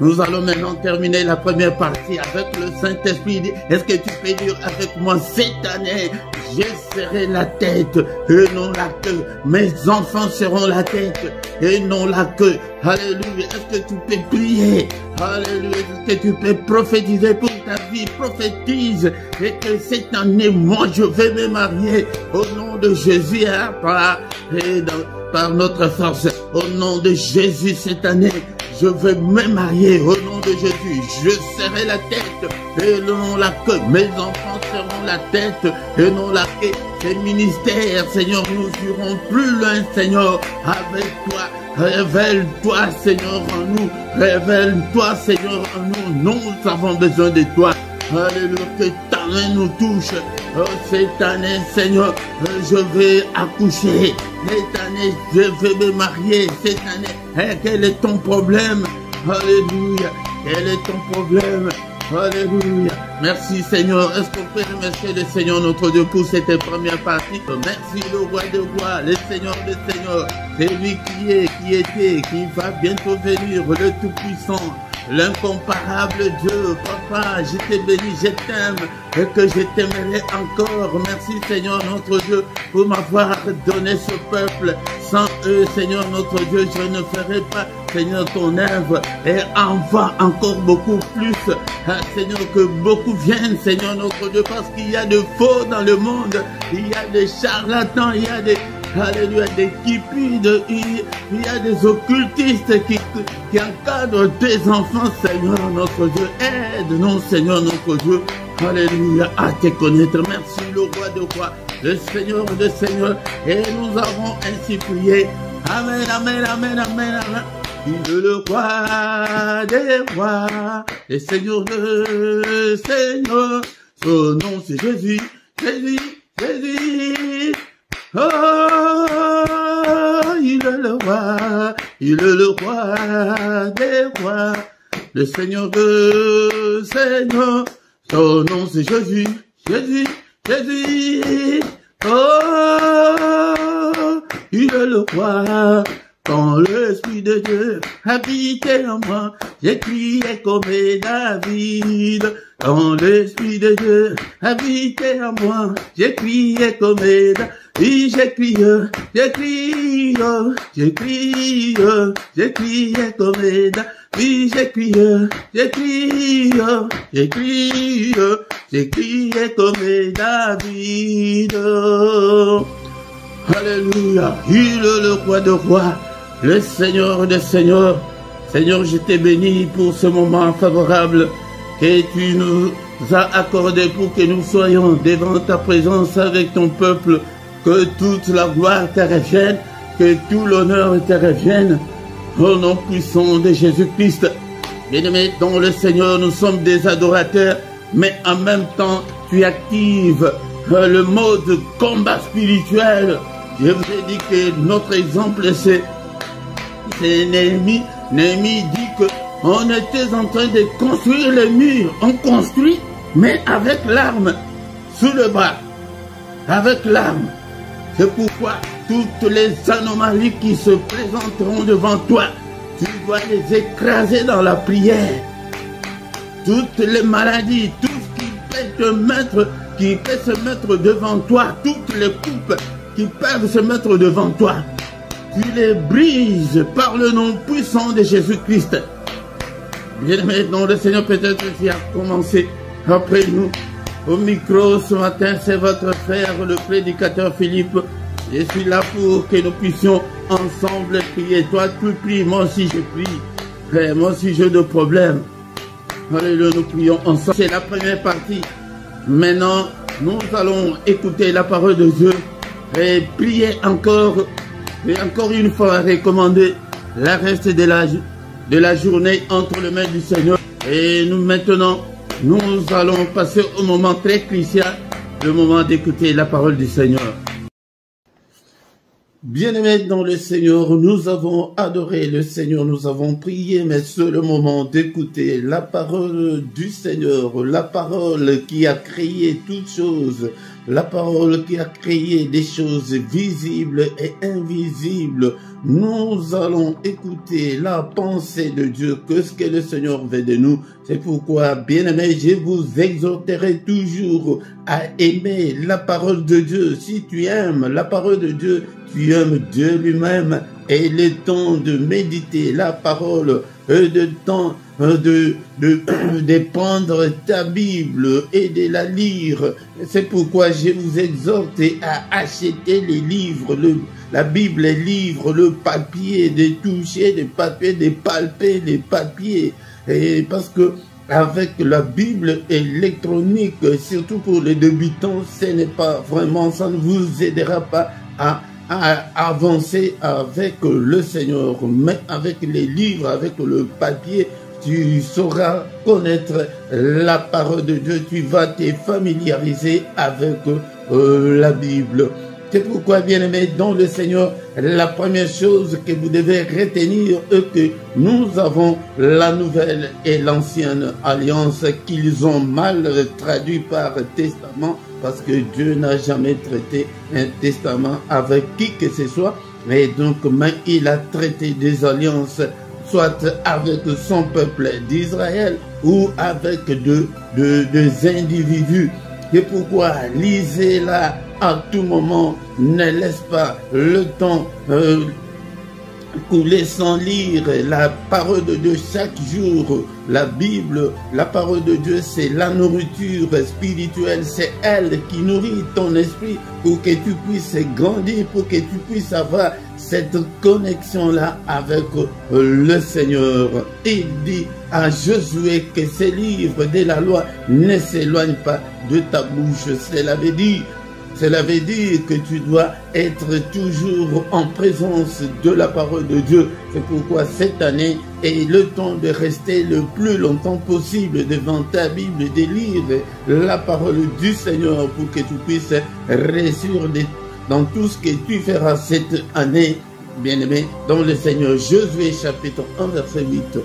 nous allons maintenant terminer la première partie avec le Saint-Esprit. Est-ce que tu peux dire avec moi, cette année, je serai la tête et non la queue. Mes enfants seront la tête et non la queue. Alléluia. Est-ce que tu peux prier? Alléluia. Est-ce que tu peux prophétiser pour ta vie? Prophétise. Et que cette année, moi, je vais me marier au nom de Jésus, hein, par notre force. Au nom de Jésus, cette année, je vais me marier au nom de Jésus. Je serai la tête et non la queue. Mes enfants seront la tête et non la queue. Ces ministères, Seigneur, nous irons plus loin, Seigneur, avec toi. Révèle-toi, Seigneur, en nous. Révèle-toi, Seigneur, en nous. Nous avons besoin de toi. Alléluia, que ta main nous touche. Oh, cette année, Seigneur, je vais accoucher. Cette année, je vais me marier. Cette année, quel est ton problème? Alléluia. Quel est ton problème? Alléluia. Merci, Seigneur. Est-ce qu'on peut remercier le Seigneur notre Dieu pour cette première partie? Merci, le roi de rois, le Seigneur des seigneurs. C'est lui qui est, qui était, qui va bientôt venir, le Tout-Puissant. L'incomparable Dieu, Papa, je te bénis, je t'aime et que je t'aimerai encore. Merci Seigneur notre Dieu pour m'avoir donné ce peuple. Sans eux, Seigneur notre Dieu, je ne ferai pas, Seigneur, ton œuvre. Et envoie encore beaucoup plus, Seigneur, que beaucoup viennent, Seigneur notre Dieu, parce qu'il y a de faux dans le monde. Il y a des charlatans, il y a des... Alléluia, des cupides, il y a des occultistes qui encadrent tes enfants, Seigneur notre Dieu. Aide-nous, Seigneur notre Dieu. Alléluia, à te connaître. Merci, le roi de rois, le Seigneur de seigneurs. Et nous avons ainsi prié. Amen, amen, amen, amen, amen. Il est le roi des rois, le Seigneur de seigneurs. Son nom c'est Jésus, Jésus, Jésus. Oh, il est le roi des rois, le Seigneur de seigneurs. Son nom c'est Jésus, Jésus, Jésus. Oh, il est le roi. Quand l'Esprit de Dieu habitait en moi, j'ai crié comme David. Quand l'Esprit de Dieu habitait en moi, j'ai crié comme David. J'ai crié, j'ai crié, j'ai crié, j'ai crié comme David. J'ai crié, j'ai crié, j'ai crié, j'ai crié comme David. Alléluia. Il est le roi de rois, le Seigneur des seigneurs. Seigneur, je t'ai béni pour ce moment favorable que tu nous as accordé pour que nous soyons devant ta présence avec ton peuple. Que toute la gloire te revienne, que tout l'honneur te revienne. Au nom puissant de Jésus-Christ. Bien-aimés, dans le Seigneur, nous sommes des adorateurs, mais en même temps, tu actives le mode combat spirituel. Je vous ai dit que notre exemple, c'est Néhémie. Néhémie dit qu'on était en train de construire les murs. On construit, mais avec l'arme sous le bras. Avec l'arme. C'est pourquoi toutes les anomalies qui se présenteront devant toi, tu dois les écraser dans la prière. Toutes les maladies, tout ce qui peut se mettre devant toi, toutes les coupes qui peuvent se mettre devant toi, tu les brises par le nom puissant de Jésus-Christ. Bien-aimé, dans le Seigneur, peut-être qui a commencé après nous. Au micro ce matin, c'est votre frère, le prédicateur Philippe. Je suis là pour que nous puissions ensemble prier. Toi, tu pries, moi aussi je prie. Frère, moi aussi j'ai de problèmes. Alléluia, nous prions ensemble. C'est la première partie. Maintenant, nous allons écouter la parole de Dieu et prier encore. Et encore une fois, recommander la reste de la journée entre les mains du Seigneur. Et nous maintenant, nous allons passer au moment très crucial, le moment d'écouter la parole du Seigneur. Bien-aimés dans le Seigneur, nous avons adoré le Seigneur, nous avons prié, mais c'est le moment d'écouter la parole du Seigneur, la parole qui a créé toutes choses, la parole qui a créé des choses visibles et invisibles. Nous allons écouter la pensée de Dieu, que ce que le Seigneur veut de nous. C'est pourquoi, bien-aimés, je vous exhorterai toujours à aimer la parole de Dieu. Si tu aimes la parole de Dieu, tu aimes Dieu lui-même. Et il est temps de méditer la parole, de temps de prendre ta Bible et de la lire. C'est pourquoi je vous exhorte à acheter les livres, la Bible, les livres, le papier, de toucher les papiers, de palper les papiers. Et parce que avec la Bible électronique, surtout pour les débutants, ce n'est pas vraiment, ça ne vous aidera pas à avancer avec le Seigneur. Mais avec les livres, avec le papier, tu sauras connaître la parole de Dieu. Tu vas te familiariser avec la Bible. C'est pourquoi, bien-aimés, dans le Seigneur, la première chose que vous devez retenir est que nous avons la nouvelle et l'ancienne alliance qu'ils ont mal traduit par testament, parce que Dieu n'a jamais traité un testament avec qui que ce soit. Et donc, mais il a traité des alliances, soit avec son peuple d'Israël ou avec des individus. C'est pourquoi lisez-la à tout moment, ne laisse pas le temps couler sans lire la parole de Dieu chaque jour. La Bible, la parole de Dieu, c'est la nourriture spirituelle, c'est elle qui nourrit ton esprit pour que tu puisses grandir, pour que tu puisses avoir cette connexion-là avec le Seigneur. Il dit à Josué que ces livres de la loi ne s'éloignent pas de ta bouche. Cela veut dire que tu dois être toujours en présence de la parole de Dieu. C'est pourquoi cette année est le temps de rester le plus longtemps possible devant ta Bible, de lire la parole du Seigneur pour que tu puisses réussir dans tout ce que tu feras cette année, bien-aimé, dans le Seigneur. Josué chapitre 1 verset 8.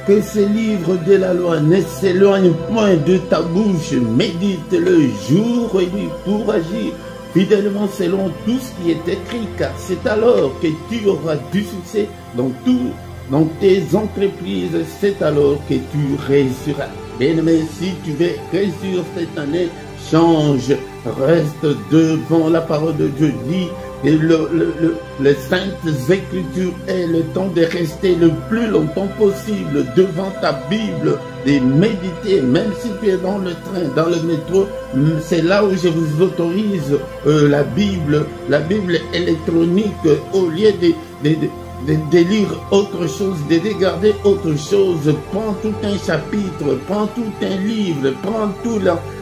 Que ces livres de la loi ne s'éloignent point de ta bouche, médite-le jour et nuit pour agir fidèlement selon tout ce qui est écrit, car c'est alors que tu auras du succès dans tes entreprises, c'est alors que tu réussiras. Bien-aimé, si tu veux réussir cette année, change, reste devant la parole de Dieu, lis les saintes écritures est le temps de rester le plus longtemps possible devant ta Bible, de méditer, même si tu es dans le train, dans le métro, c'est là où je vous autorise la Bible électronique, au lieu de lire autre chose, de regarder autre chose. Prends tout un chapitre, prends tout un livre, prends tout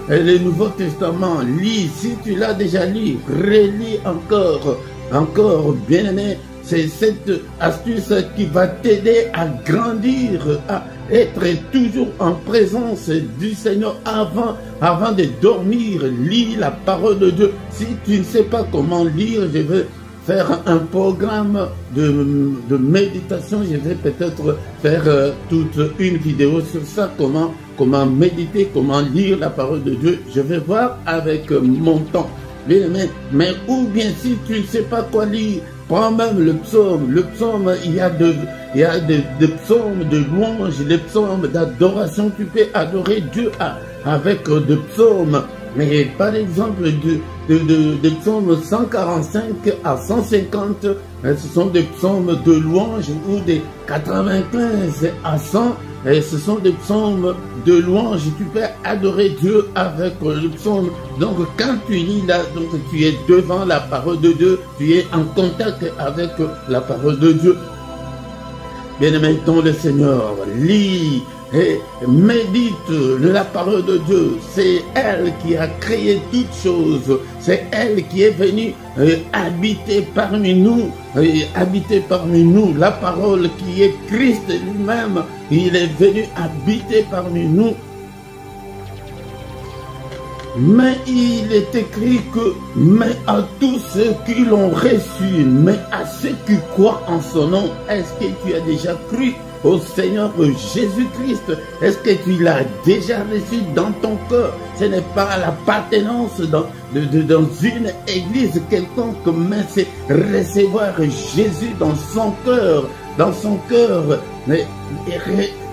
le Nouveau Testament, lis. Si tu l'as déjà lu, relis encore, bien-aimé. C'est cette astuce qui va t'aider à grandir, à être toujours en présence du Seigneur avant de dormir. Lis la parole de Dieu. Si tu ne sais pas comment lire, je vais faire un programme de méditation. Je vais peut-être faire toute une vidéo sur ça, comment méditer, comment lire la parole de Dieu. Je vais voir avec mon temps. Mais ou bien si tu ne sais pas quoi lire, prends même le psaume. Le psaume, il y a des psaumes de louange, des psaumes d'adoration. Tu peux adorer Dieu avec des psaumes. Mais par exemple, des psaumes 145 à 150, ce sont des psaumes de louange, ou des 95 à 100, et ce sont des psaumes de louange. Tu peux adorer Dieu avec le psaume. Donc quand tu lis là, donc tu es devant la parole de Dieu, tu es en contact avec la parole de Dieu. Bien-aimé dans le Seigneur, lis et médite la parole de Dieu. C'est elle qui a créé toutes choses. C'est elle qui est venue habiter parmi nous. La parole qui est Christ lui-même, il est venu habiter parmi nous. Mais il est écrit que, mais à tous ceux qui l'ont reçu, mais à ceux qui croient en son nom, est-ce que tu as déjà cru au Seigneur Jésus-Christ? Est-ce que tu l'as déjà reçu dans ton cœur? Ce n'est pas l'appartenance dans une église quelconque, mais c'est recevoir Jésus dans son cœur. Mais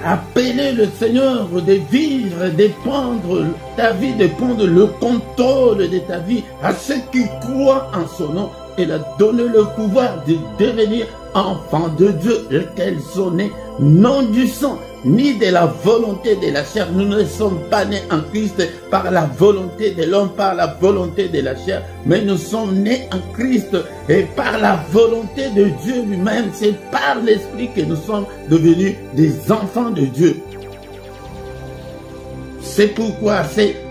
appeler le Seigneur de vivre, de prendre ta vie, de prendre le contrôle de ta vie à ceux qui croient en son nom. Il a donné le pouvoir de devenir enfants de Dieu, lesquels sont nés non du sang, ni de la volonté de la chair. Nous ne sommes pas nés en Christ par la volonté de l'homme, par la volonté de la chair, mais nous sommes nés en Christ et par la volonté de Dieu lui-même. C'est par l'Esprit que nous sommes devenus des enfants de Dieu. C'est pourquoi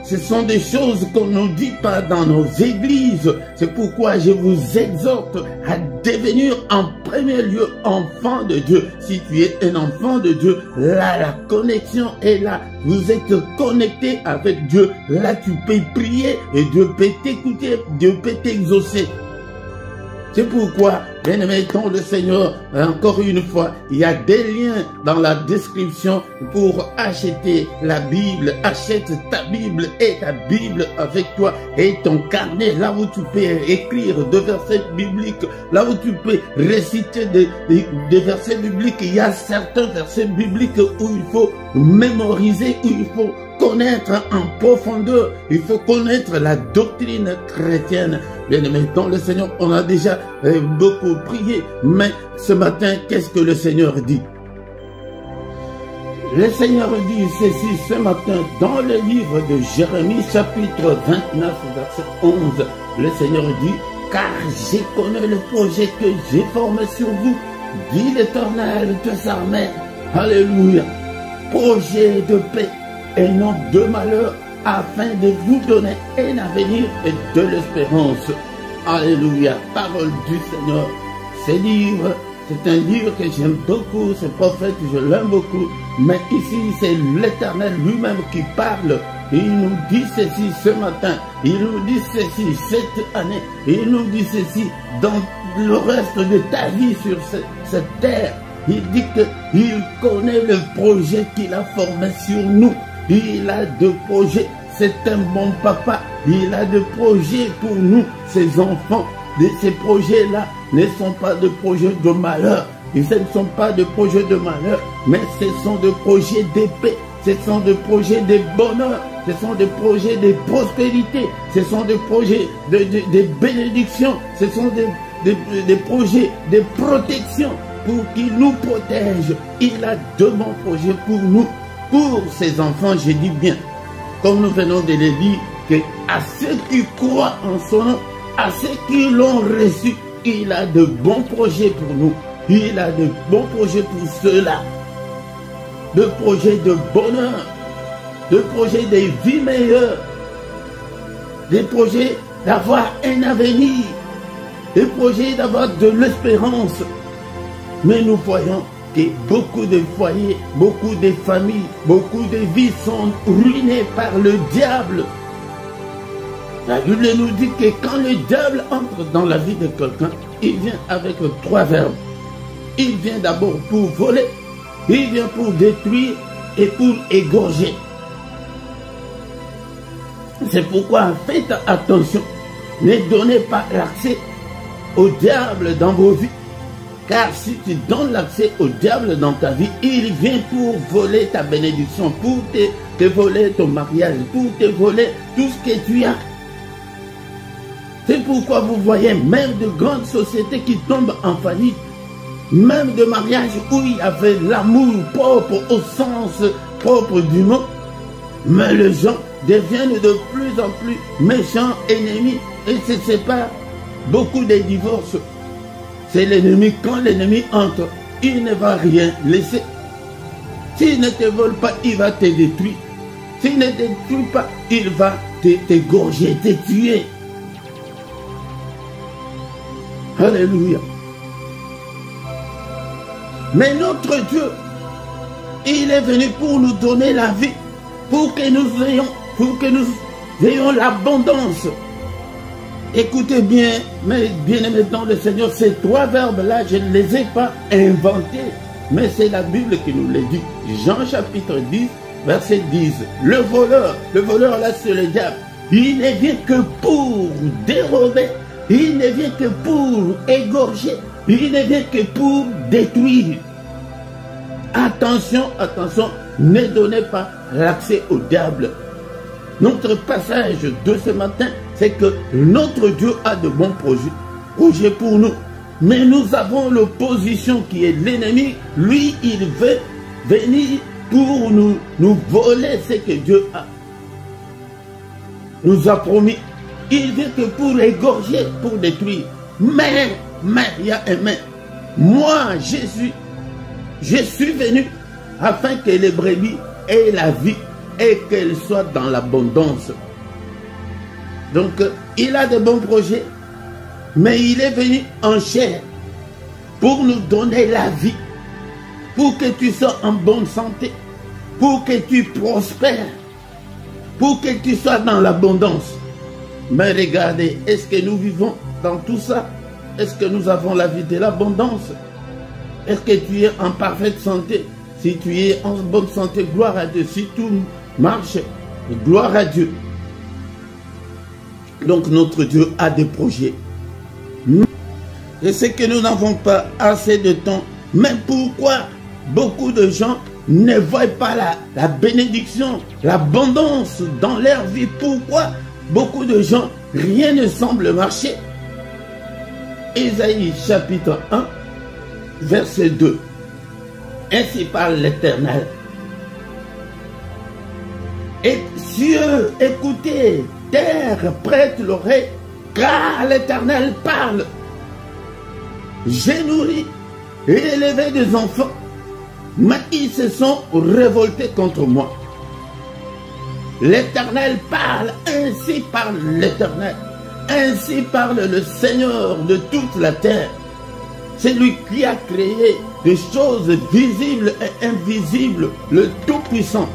ce sont des choses qu'on ne dit pas dans nos églises. C'est pourquoi je vous exhorte à devenir en premier lieu enfant de Dieu. Si tu es un enfant de Dieu, là la connexion est là. Vous êtes connecté avec Dieu. Là tu peux prier et Dieu peut t'écouter, Dieu peut t'exaucer. C'est pourquoi, bien-aimé dans le Seigneur, encore une fois, il y a des liens dans la description pour acheter la Bible. Achète ta Bible et ta Bible avec toi et ton carnet, là où tu peux écrire des versets bibliques, là où tu peux réciter des versets bibliques. Il y a certains versets bibliques où il faut mémoriser, où il faut connaître en profondeur, il faut connaître la doctrine chrétienne. Bien-aimé dans le Seigneur, on a déjà beaucoup prié, mais ce matin, qu'est-ce que le Seigneur dit? Le Seigneur dit ceci ce matin dans le livre de Jérémie chapitre 29 verset 11. Le Seigneur dit: car je connais le projet que j'ai formé sur vous, dit l'Éternel des armées. Alléluia. Projet de paix et non de malheur, afin de vous donner un avenir et de l'espérance. Alléluia. Parole du Seigneur. Ce livre, c'est un livre que j'aime beaucoup, ce prophète, je l'aime beaucoup. Mais ici, c'est l'Éternel lui-même qui parle. Il nous dit ceci ce matin. Il nous dit ceci cette année. Il nous dit ceci dans le reste de ta vie sur cette terre. Il dit qu'il connaît le projet qu'il a formé sur nous. Il a des projets, c'est un bon papa. Il a des projets pour nous, ses enfants. Ces projets-là ne sont pas des projets de malheur. Ce ne sont pas des projets de malheur, mais ce sont des projets de paix. Ce sont des projets de bonheur. Ce sont des projets de prospérité. Ce sont des projets de bénédiction. Ce sont des projets de protection pour qu'il nous protège. Il a de bons projets pour nous. pour ses enfants, je dis bien, comme nous venons de le dire, que à ceux qui croient en son nom, à ceux qui l'ont reçu, il a de bons projets pour nous. Il a de bons projets pour ceux-là. De projets de bonheur, de projets de vie meilleure, des projets d'avoir un avenir, des projets d'avoir de l'espérance. Mais nous voyons que beaucoup de foyers, beaucoup de familles, beaucoup de vies sont ruinées par le diable. La Bible nous dit que quand le diable entre dans la vie de quelqu'un, il vient avec 3 verbes. Il vient d'abord pour voler, il vient pour détruire et pour égorger. C'est pourquoi faites attention, ne donnez pas l'accès au diable dans vos vies. Car si tu donnes l'accès au diable dans ta vie, il vient pour voler ta bénédiction, pour te voler ton mariage, pour te voler tout ce que tu as. C'est pourquoi vous voyez même de grandes sociétés qui tombent en faillite, même de mariages où il y avait l'amour propre au sens propre du mot, mais les gens deviennent de plus en plus méchants, ennemis, et se séparent. Beaucoup de divorces. C'est l'ennemi. Quand l'ennemi entre, il ne va rien laisser. S'il ne te vole pas, il va te détruire. S'il ne te détruit pas, il va t'égorger, te tuer. Alléluia. Mais notre Dieu, il est venu pour nous donner la vie, pour que nous ayons l'abondance. Écoutez bien, mes bien-aimés dans le Seigneur, ces 3 verbes-là, je ne les ai pas inventés, mais c'est la Bible qui nous les dit. Jean chapitre 10, verset 10. Le voleur là, c'est le diable. Il ne vient que pour dérober, il ne vient que pour égorger, il ne vient que pour détruire. Attention, attention, ne donnez pas l'accès au diable. Notre passage de ce matin, c'est que notre Dieu a de bons projets pour nous. Mais nous avons l'opposition qui est l'ennemi. Lui, il veut venir pour nous voler ce que Dieu nous a promis. Il vient que pour égorger, pour détruire. Mais, il y a un mais. Moi, je suis venu afin que les brebis aient la vie et qu'elles soient dans l'abondance. Donc, il a de bons projets, mais il est venu en chair pour nous donner la vie, pour que tu sois en bonne santé, pour que tu prospères, pour que tu sois dans l'abondance. Mais regardez, est-ce que nous vivons dans tout ça? Est-ce que nous avons la vie de l'abondance? Est-ce que tu es en parfaite santé? Si tu es en bonne santé, gloire à Dieu. Si tout marche, gloire à Dieu. Donc notre Dieu a des projets. Je sais que nous n'avons pas assez de temps. Mais pourquoi beaucoup de gens ne voient pas la bénédiction, l'abondance dans leur vie? Pourquoi beaucoup de gens, rien ne semble marcher? Ésaïe chapitre 1, verset 2. Ainsi parle l'Éternel. Et cieux, écoutez, terre, prête l'oreille, car l'Éternel parle. J'ai nourri et élevé des enfants, mais ils se sont révoltés contre moi. L'Éternel parle, ainsi parle l'Éternel. Ainsi parle le Seigneur de toute la terre. C'est lui qui a créé des choses visibles et invisibles, le Tout-Puissant.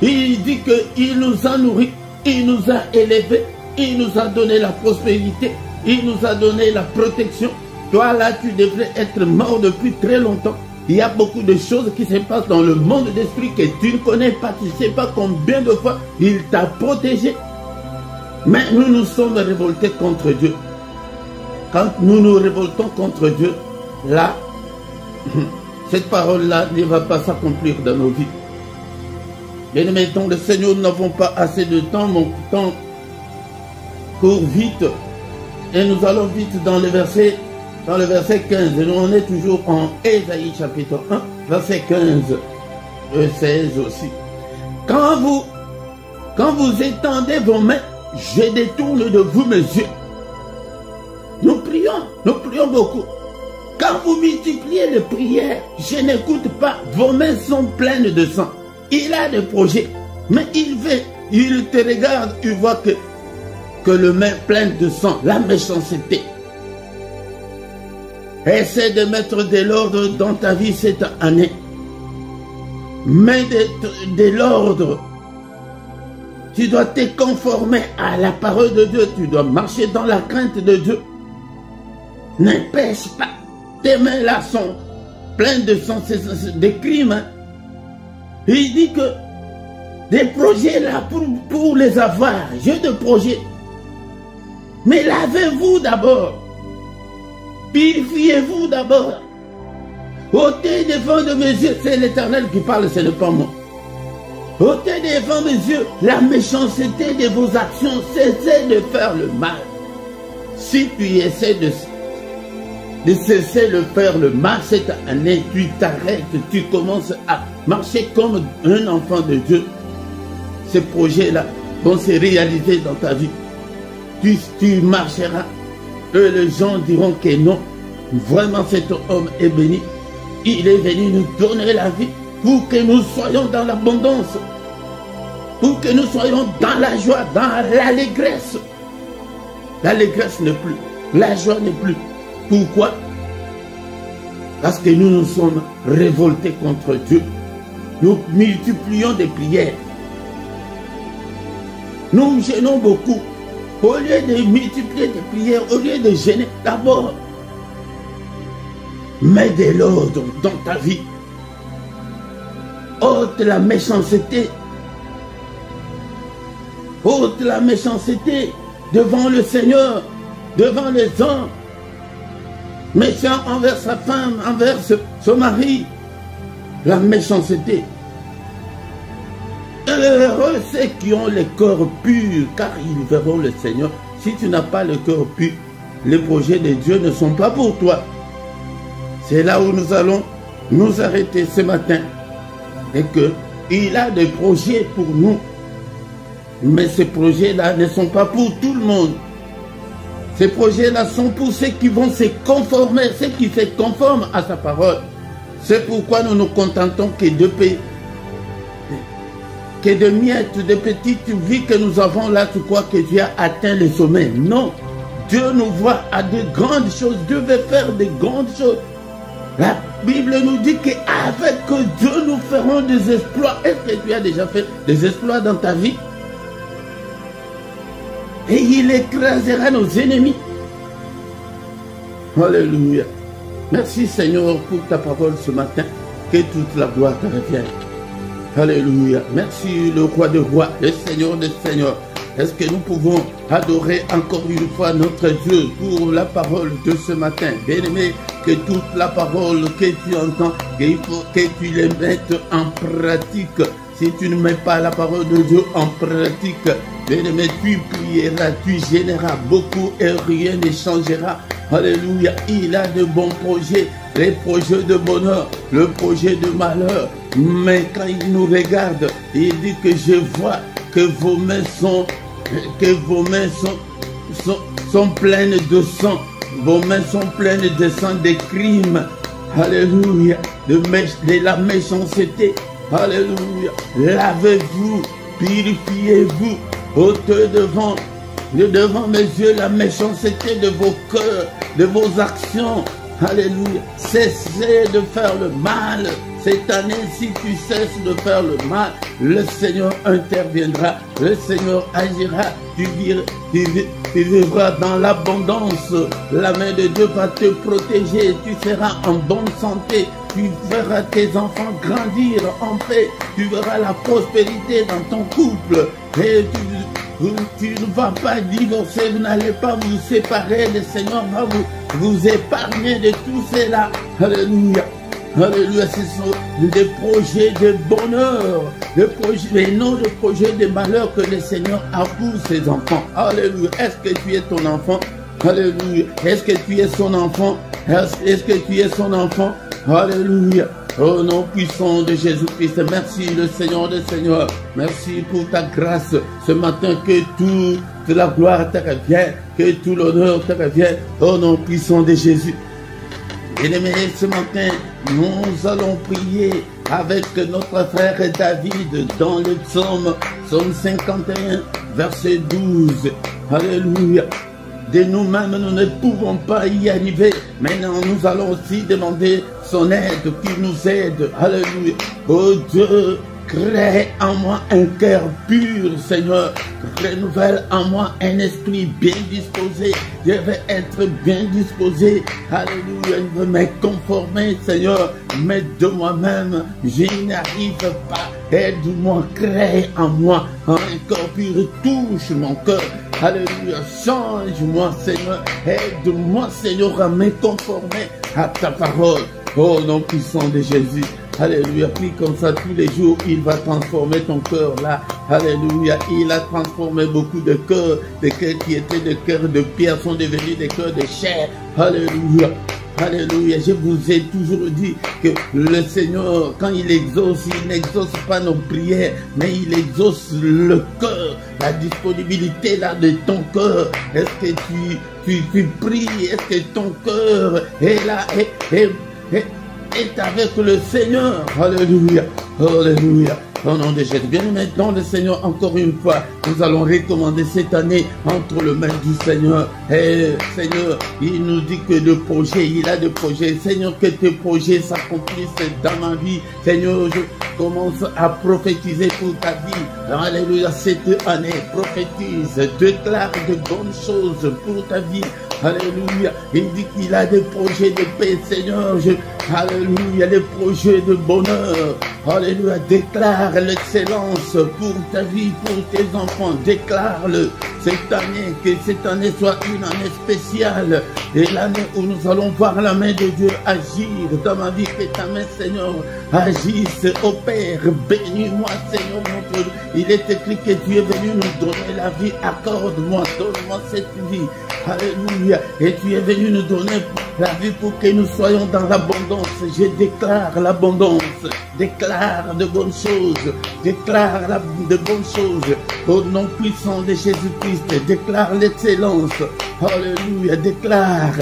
Il dit qu'il nous a nourris, il nous a élevés, il nous a donné la prospérité, il nous a donné la protection. Toi là, tu devrais être mort depuis très longtemps. Il y a beaucoup de choses qui se passent dans le monde d'esprit que tu ne connais pas. Tu ne sais pas combien de fois il t'a protégé. Mais nous nous sommes révoltés contre Dieu. Quand nous nous révoltons contre Dieu, là, cette parole-là ne va pas s'accomplir dans nos vies. Bien aimés, dans le Seigneur, nous n'avons pas assez de temps. Mon temps court vite. Et nous allons vite dans le verset 15. Et nous on est toujours en Ésaïe chapitre 1, verset 15. 16 aussi. Quand vous étendez vos mains, je détourne de vous mes yeux. Nous prions beaucoup. Quand vous multipliez les prières, je n'écoute pas, vos mains sont pleines de sang. Il a des projets, mais il te regarde, il voit que le main pleine de sang, la méchanceté. Essaie de mettre de l'ordre dans ta vie cette année. Mets de l'ordre. Tu dois te conformer à la parole de Dieu. Tu dois marcher dans la crainte de Dieu. Ne pêche pas. Tes mains là sont pleines de sang, des crimes. Hein. Il dit que des projets là pour les avoir. J'ai des projets. Mais lavez-vous d'abord. Purifiez-vous d'abord. Ôtez devant de mes yeux. C'est l'Éternel qui parle, ce n'est pas moi. Ôtez devant mes yeux la méchanceté de vos actions. Cessez de faire le mal. Si tu essaies de cesser de faire le mal cette année, tu t'arrêtes, tu commences à marcher comme un enfant de Dieu. Ces projets-là vont se réaliser dans ta vie. Tu marcheras. Eux, les gens diront que non. Vraiment, cet homme est béni. Il est venu nous donner la vie pour que nous soyons dans l'abondance. Pour que nous soyons dans la joie, dans l'allégresse. L'allégresse n'est plus. La joie n'est plus. Pourquoi? Parce que nous nous sommes révoltés contre Dieu. Nous multiplions des prières. Nous gênons beaucoup. Au lieu de multiplier des prières, au lieu de gêner, d'abord, mets de l'ordre dans ta vie. Ôte la méchanceté. Ôte la méchanceté devant le Seigneur, devant les hommes. Méchant envers sa femme, envers son mari. La méchanceté. Heureux ceux qui ont le cœur pur, car ils verront le Seigneur. Si tu n'as pas le cœur pur, les projets de Dieu ne sont pas pour toi. C'est là où nous allons nous arrêter ce matin. Et qu'il a des projets pour nous. Mais ces projets-là ne sont pas pour tout le monde. Ces projets-là sont pour ceux qui vont se conformer, ceux qui se conforment à sa parole. C'est pourquoi nous nous contentons que de miettes, de petites vies que nous avons là, tu crois que Dieu a atteint le sommet. Non. Dieu nous voit à de grandes choses. Dieu veut faire de grandes choses. La Bible nous dit qu'avec Dieu, nous ferons des exploits. Est-ce que tu as déjà fait des exploits dans ta vie? Et il écrasera nos ennemis. Alléluia. Merci Seigneur pour ta parole ce matin. Que toute la gloire te revienne. Alléluia. Merci le roi des rois, le Seigneur des seigneurs. Est-ce que nous pouvons adorer encore une fois notre Dieu pour la parole de ce matin? Bien-aimé, que toute la parole que tu entends, qu'il faut que tu les mettes en pratique. Si tu ne mets pas la parole de Dieu en pratique, bien-aimé, tu prieras, tu gêneras beaucoup et rien ne changera. Alléluia. Il a de bons projets, les projets de bonheur, le projet de malheur. Mais quand il nous regarde, il dit que je vois que vos mains sont pleines de sang. Vos mains sont pleines de sang, des crimes. Alléluia. De la méchanceté. Alléluia. Lavez-vous, purifiez-vous. Ôtez devant mes yeux la méchanceté de vos cœurs, de vos actions. Alléluia. Cessez de faire le mal. Cette année, si tu cesses de faire le mal, le Seigneur interviendra, le Seigneur agira, tu vivras dans l'abondance. La main de Dieu va te protéger, tu seras en bonne santé, tu verras tes enfants grandir en paix, tu verras la prospérité dans ton couple et tu ne vas pas divorcer, vous n'allez pas vous séparer, le Seigneur va vous épargner de tout cela. Alléluia. Alléluia, ce sont des projets de bonheur, mais non des projets de malheur que le Seigneur a pour ses enfants. Alléluia. Est-ce que tu es ton enfant? Alléluia. Est-ce que tu es son enfant? Est-ce que tu es son enfant? Alléluia. Au nom puissant de Jésus-Christ, merci le Seigneur des Seigneurs. Merci pour ta grâce ce matin, que toute la gloire te revient, que tout l'honneur te revient. Au nom puissant de Jésus. Bien-aimés, ce matin, nous allons prier avec notre frère David dans le psaume 51, verset 12. Alléluia. De nous-mêmes, nous ne pouvons pas y arriver. Maintenant, nous allons aussi demander son aide, qu'il nous aide. Alléluia. Oh Dieu, crée en moi un cœur pur, Seigneur. Renouvelle en moi un esprit bien disposé. Je vais être bien disposé. Alléluia. Je veux me conformer, Seigneur. Mais de moi-même, je n'arrive pas. Aide-moi, crée en moi un cœur pur. Touche mon cœur. Alléluia. Change-moi, Seigneur. Aide-moi, Seigneur, à me conformer à ta parole. Oh, nom puissant de Jésus. Alléluia, prie comme ça tous les jours, il va transformer ton cœur là. Alléluia, il a transformé beaucoup de cœurs. Des cœurs qui étaient des cœurs de pierre sont devenus des cœurs de chair. Alléluia. Alléluia, je vous ai toujours dit que le Seigneur, quand il exauce, il n'exauce pas nos prières, mais il exauce le cœur, la disponibilité là de ton cœur. Est-ce que tu pries? Est-ce que ton cœur est là, est avec le Seigneur? Alléluia, alléluia. Au nom de Jésus, bien maintenant le Seigneur, encore une fois, nous allons recommander cette année entre les mains du Seigneur. Et Seigneur, il nous dit que le projet, il a des projets. Seigneur, que tes projets s'accomplissent dans ma vie. Seigneur, je commence à prophétiser pour ta vie. Alléluia, cette année, prophétise, déclare de bonnes choses pour ta vie. Alléluia, il dit qu'il a des projets de paix, Seigneur. Alléluia, des projets de bonheur. Alléluia, déclare l'excellence pour ta vie, pour tes enfants. Déclare-le cette année, que cette année soit une année spéciale. Et l'année où nous allons voir la main de Dieu agir dans ma vie. Que ta main, Seigneur, agisse. Ô Père, bénis-moi, Seigneur, mon Dieu. Il est écrit que tu es venu nous donner la vie. Accorde-moi, donne-moi cette vie. Alléluia. Et tu es venu nous donner la vie pour que nous soyons dans l'abondance. Je déclare l'abondance. Déclare de bonnes choses. Déclare de bonnes choses. Au nom puissant de Jésus-Christ. Déclare l'excellence. Alléluia. Déclare.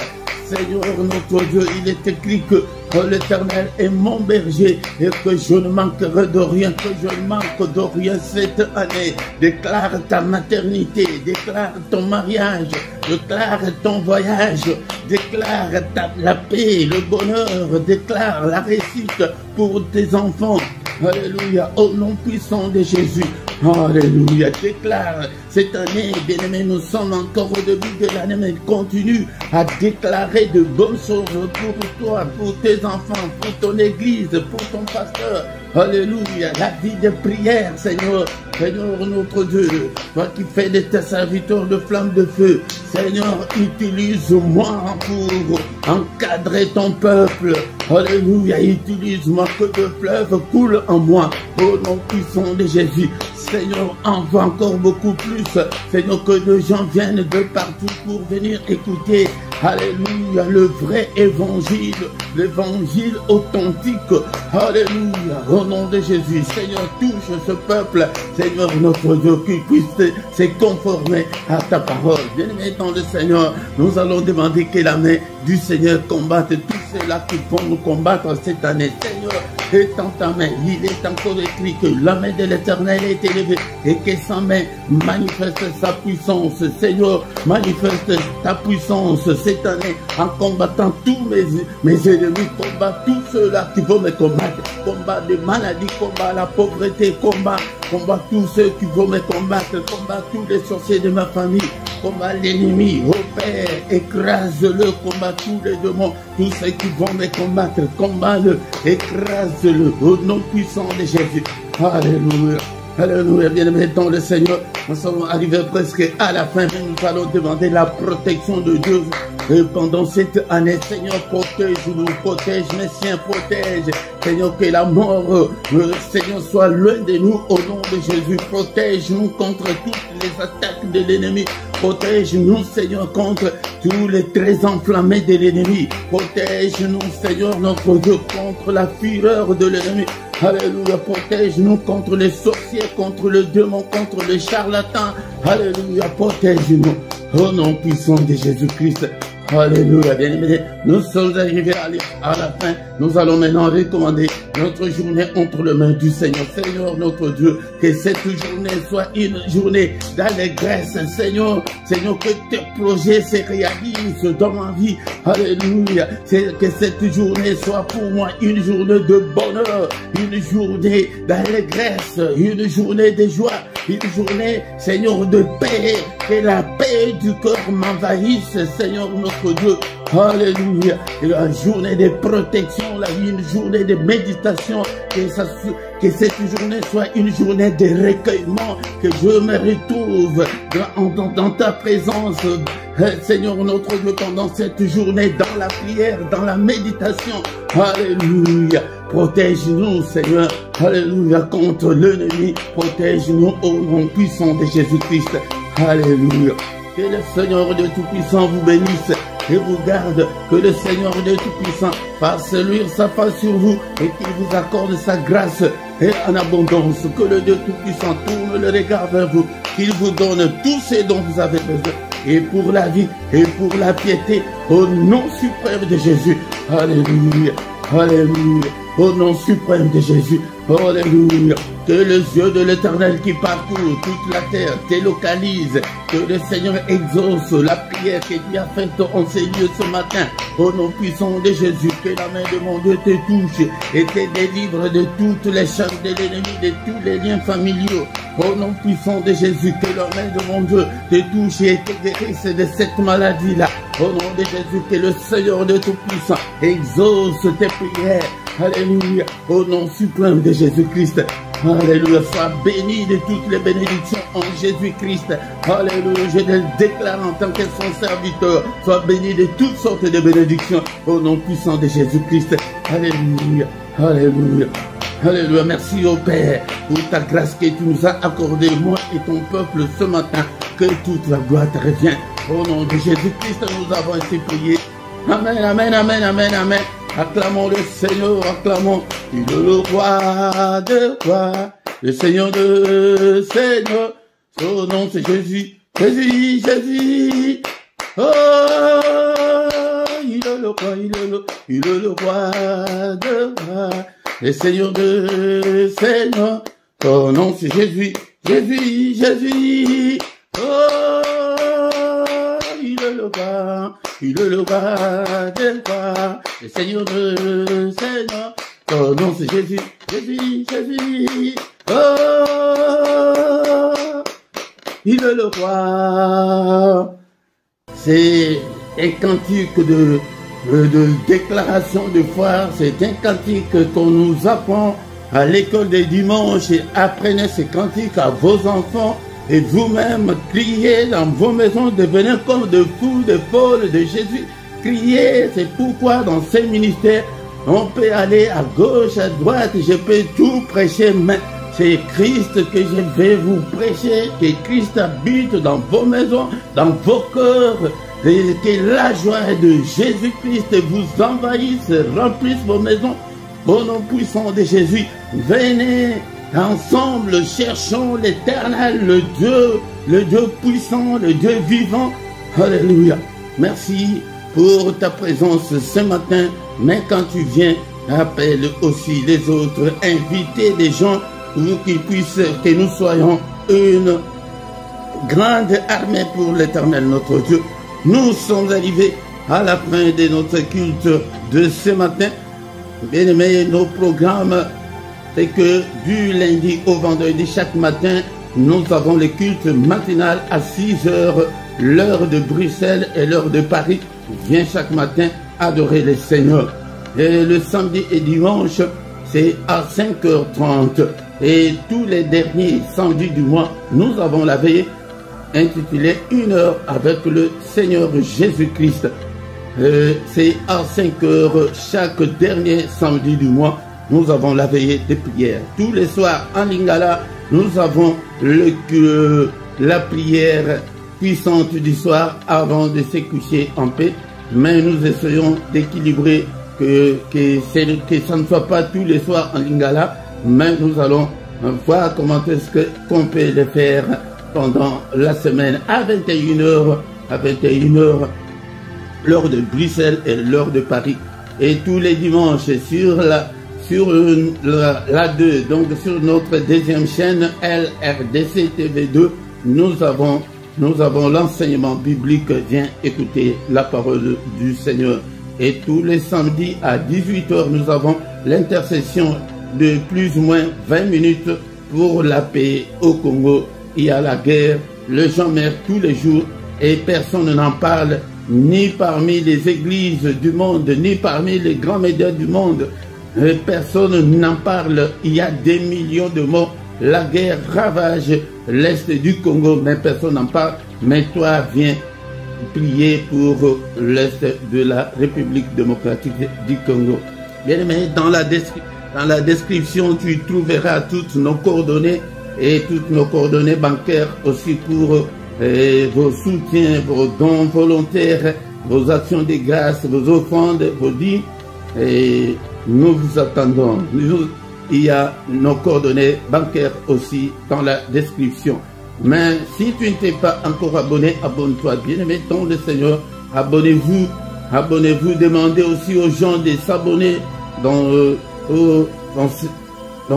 Seigneur notre Dieu, il est écrit que l'Éternel est mon berger et que je ne manquerai de rien, que je ne manque de rien cette année. Déclare ta maternité, déclare ton mariage, déclare ton voyage, déclare la paix, le bonheur, déclare la réussite pour tes enfants. Alléluia, au nom puissant de Jésus. Alléluia, déclare cette année, bien-aimés, nous sommes encore au début de l'année, mais continue à déclarer de bonnes choses pour toi, pour tes enfants, pour ton église, pour ton pasteur. Alléluia, la vie de prière, Seigneur. Seigneur notre Dieu, toi qui fais de tes serviteurs de flammes de feu, Seigneur, utilise-moi pour encadrer ton peuple. Alléluia, utilise-moi, que de fleuves coulent en moi. Au nom puissant de Jésus, Seigneur, envoie encore beaucoup plus. Seigneur, que de gens viennent de partout pour venir écouter. Alléluia, le vrai évangile, l'évangile authentique. Alléluia, au nom de Jésus, Seigneur, touche ce peuple. Seigneur, notre Dieu, qui puisse se conformer à ta parole. Bien-aimés dans le Seigneur, nous allons demander que la main du Seigneur combatte tous ceux-là qui vont nous combattre cette année. Seigneur, étends ta main. Il est encore écrit que la main de l'Éternel est élevée et que sa main manifeste sa puissance. Seigneur, manifeste ta puissance cette année en combattant tous mes ennemis. Combat tous ceux-là qui vont me combattre. Combat des maladies, combat la pauvreté, combat tous ceux qui vont me combattre. Combat tous les sorciers de ma famille. Combat l'ennemi. Oh Père, écrase-le. Combat tous les démons. Tous ceux qui vont me combattre. Combat-le. Écrase-le. Au nom puissant de Jésus. Alléluia. Alléluia, bien-aimés dans le Seigneur, nous sommes arrivés presque à la fin, mais nous allons demander la protection de Dieu Et pendant cette année, Seigneur, protège-nous, protège mes siens, protège. Seigneur, que la mort, Seigneur, soit loin de nous au nom de Jésus. Protège-nous contre toutes les attaques de l'ennemi. Protège-nous, Seigneur, contre tous les traits enflammés de l'ennemi. Protège-nous, Seigneur, notre Dieu, contre la fureur de l'ennemi. Alléluia, protège-nous contre les sorciers, contre le démon, contre les charlatans. Alléluia, protège-nous. Au nom puissant de Jésus-Christ. Alléluia, bien-aimés, nous sommes arrivés à la fin. Nous allons maintenant recommander notre journée entre les mains du Seigneur. Seigneur, notre Dieu, que cette journée soit une journée d'allégresse. Seigneur, que tes projets se réalisent dans ma vie. Alléluia. Que cette journée soit pour moi une journée de bonheur, une journée d'allégresse, une journée de joie, une journée, Seigneur, de paix. Que la paix du cœur m'envahisse, Seigneur, notre Dieu. Alléluia. Et la journée de protection, une journée de méditation, que cette journée soit une journée de recueillement, que je me retrouve dans ta présence, Seigneur notre Dieu, pendant cette journée, dans la prière, dans la méditation. Alléluia. Protège-nous, Seigneur. Alléluia. Contre l'ennemi. Protège-nous au nom puissant de Jésus-Christ. Alléluia. Que le Seigneur de Tout-Puissant vous bénisse et vous garde. Que le Seigneur de Tout-Puissant fasse luire sa face sur vous et qu'il vous accorde sa grâce et en abondance. Que le Dieu Tout-Puissant tourne le regard vers vous, qu'il vous donne tout ce dont vous avez besoin. Et pour la vie et pour la piété, au nom suprême de Jésus. Alléluia. Alléluia. Au nom suprême de Jésus. Alléluia. Que les yeux de l'Éternel qui parcourt toute la terre te localise. Que le Seigneur exauce la prière que tu as faite en ces lieux ce matin. Au nom puissant de Jésus, que la main de mon Dieu te touche et te délivre de toutes les chaînes de l'ennemi, de tous les liens familiaux. Au nom puissant de Jésus, que la main de mon Dieu te touche et te guérisse de cette maladie-là. Au nom de Jésus, que le Seigneur de Tout-Puissant exauce tes prières. Alléluia. Au nom suprême de Jésus-Christ. Alléluia. Sois béni de toutes les bénédictions en Jésus-Christ. Alléluia. Je le déclare en tant que son serviteur. Sois béni de toutes sortes de bénédictions au nom puissant de Jésus-Christ. Alléluia. Alléluia. Alléluia. Merci au Père pour ta grâce que tu nous as accordée, moi et ton peuple ce matin. Que toute la gloire te revienne. Au nom de Jésus-Christ, nous avons ainsi prié. Amen, amen, amen, amen, amen. Acclamons le Seigneur, acclamons. Il est le roi de rois, le Seigneur de seigneurs. Son nom c'est Jésus, Jésus, Jésus. Oh, il est le roi, il est le roi de rois, le Seigneur de seigneurs. Son nom c'est Jésus, Jésus, Jésus. Oh, il est le roi. Il est le roi des rois, le Seigneur de seigneurs. Son nom c'est Jésus, Jésus, Jésus. Oh, il est le roi. C'est un cantique de déclaration de foi. C'est un cantique qu'on nous apprend à l'école des dimanches. Et apprenez ce cantique à vos enfants. Et vous-même, criez dans vos maisons, devenez comme de fous, de folles de Jésus. Criez, c'est pourquoi dans ces ministères, on peut aller à gauche, à droite, je peux tout prêcher, mais c'est Christ que je vais vous prêcher, que Christ habite dans vos maisons, dans vos cœurs, et que la joie de Jésus-Christ vous envahisse, remplisse vos maisons. Au nom puissant de Jésus, venez. Ensemble, cherchons l'Éternel, le Dieu puissant, le Dieu vivant. Alléluia. Merci pour ta présence ce matin. Mais quand tu viens, appelle aussi les autres. Invitez des gens pour qu'ils puissent, que nous soyons une grande armée pour l'Éternel, notre Dieu. Nous sommes arrivés à la fin de notre culte de ce matin. Bien aimés, nos programmes, c'est que du lundi au vendredi, chaque matin, nous avons le culte matinal à 6 heures, l'heure de Bruxelles et l'heure de Paris. Viens chaque matin adorer le Seigneur. Et le samedi et dimanche, c'est à 5h30. Et tous les derniers samedis du mois, nous avons la veillée intitulée 1 heure avec le Seigneur Jésus-Christ. c'est à 5 heures chaque dernier samedi du mois. Nous avons la veillée des prières. Tous les soirs en Lingala, nous avons la prière puissante du soir avant de se coucher en paix. Mais nous essayons d'équilibrer que ça ne soit pas tous les soirs en Lingala, mais nous allons voir comment est-ce qu'on peut le faire pendant la semaine à 21h, l'heure de Bruxelles et l'heure de Paris. Et tous les dimanches sur la 2, donc sur notre deuxième chaîne LRDC TV2, nous avons l'enseignement biblique. Viens écouter la parole du Seigneur. Et tous les samedis à 18h, nous avons l'intercession de plus ou moins 20 minutes pour la paix au Congo. Il y a la guerre, le gens meurent tous les jours et personne n'en parle, ni parmi les églises du monde, ni parmi les grands médias du monde. Personne n'en parle. Il y a des millions de morts. La guerre ravage l'est du Congo, mais personne n'en parle. Mais toi, viens prier pour l'est de la République démocratique du Congo. Bien aimé, dans la description, tu trouveras toutes nos coordonnées et toutes nos coordonnées bancaires aussi pour vos soutiens, vos dons volontaires, vos actions de grâce, vos offrandes, vos dits. Et nous vous attendons. Il y a nos coordonnées bancaires aussi dans la description. Mais si tu ne t'es pas encore abonné, abonne-toi. Bien-aimé dans le Seigneur, abonnez-vous. Abonnez-vous. Demandez aussi aux gens de s'abonner dans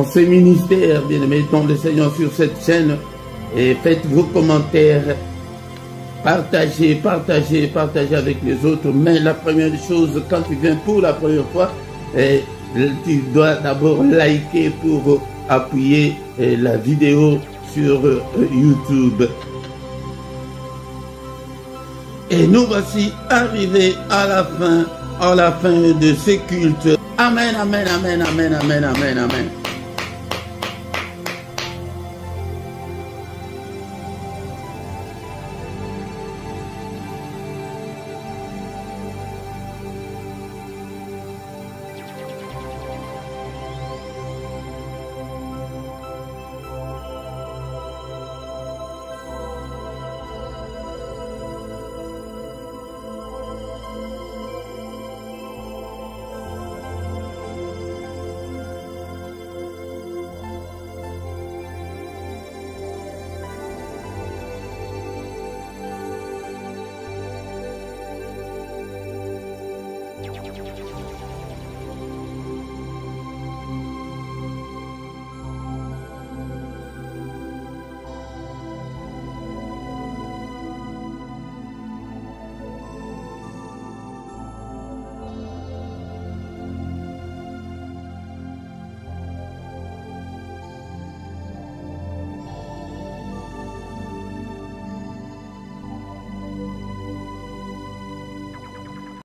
ces ministères, bien-aimé dans le Seigneur, sur cette chaîne. Et faites vos commentaires. Partagez avec les autres. Mais la première chose, quand tu viens pour la première fois, tu dois d'abord liker pour appuyer la vidéo sur YouTube. Et nous voici arrivés à la fin de ce culte. Amen, amen, amen, amen, amen, amen, amen.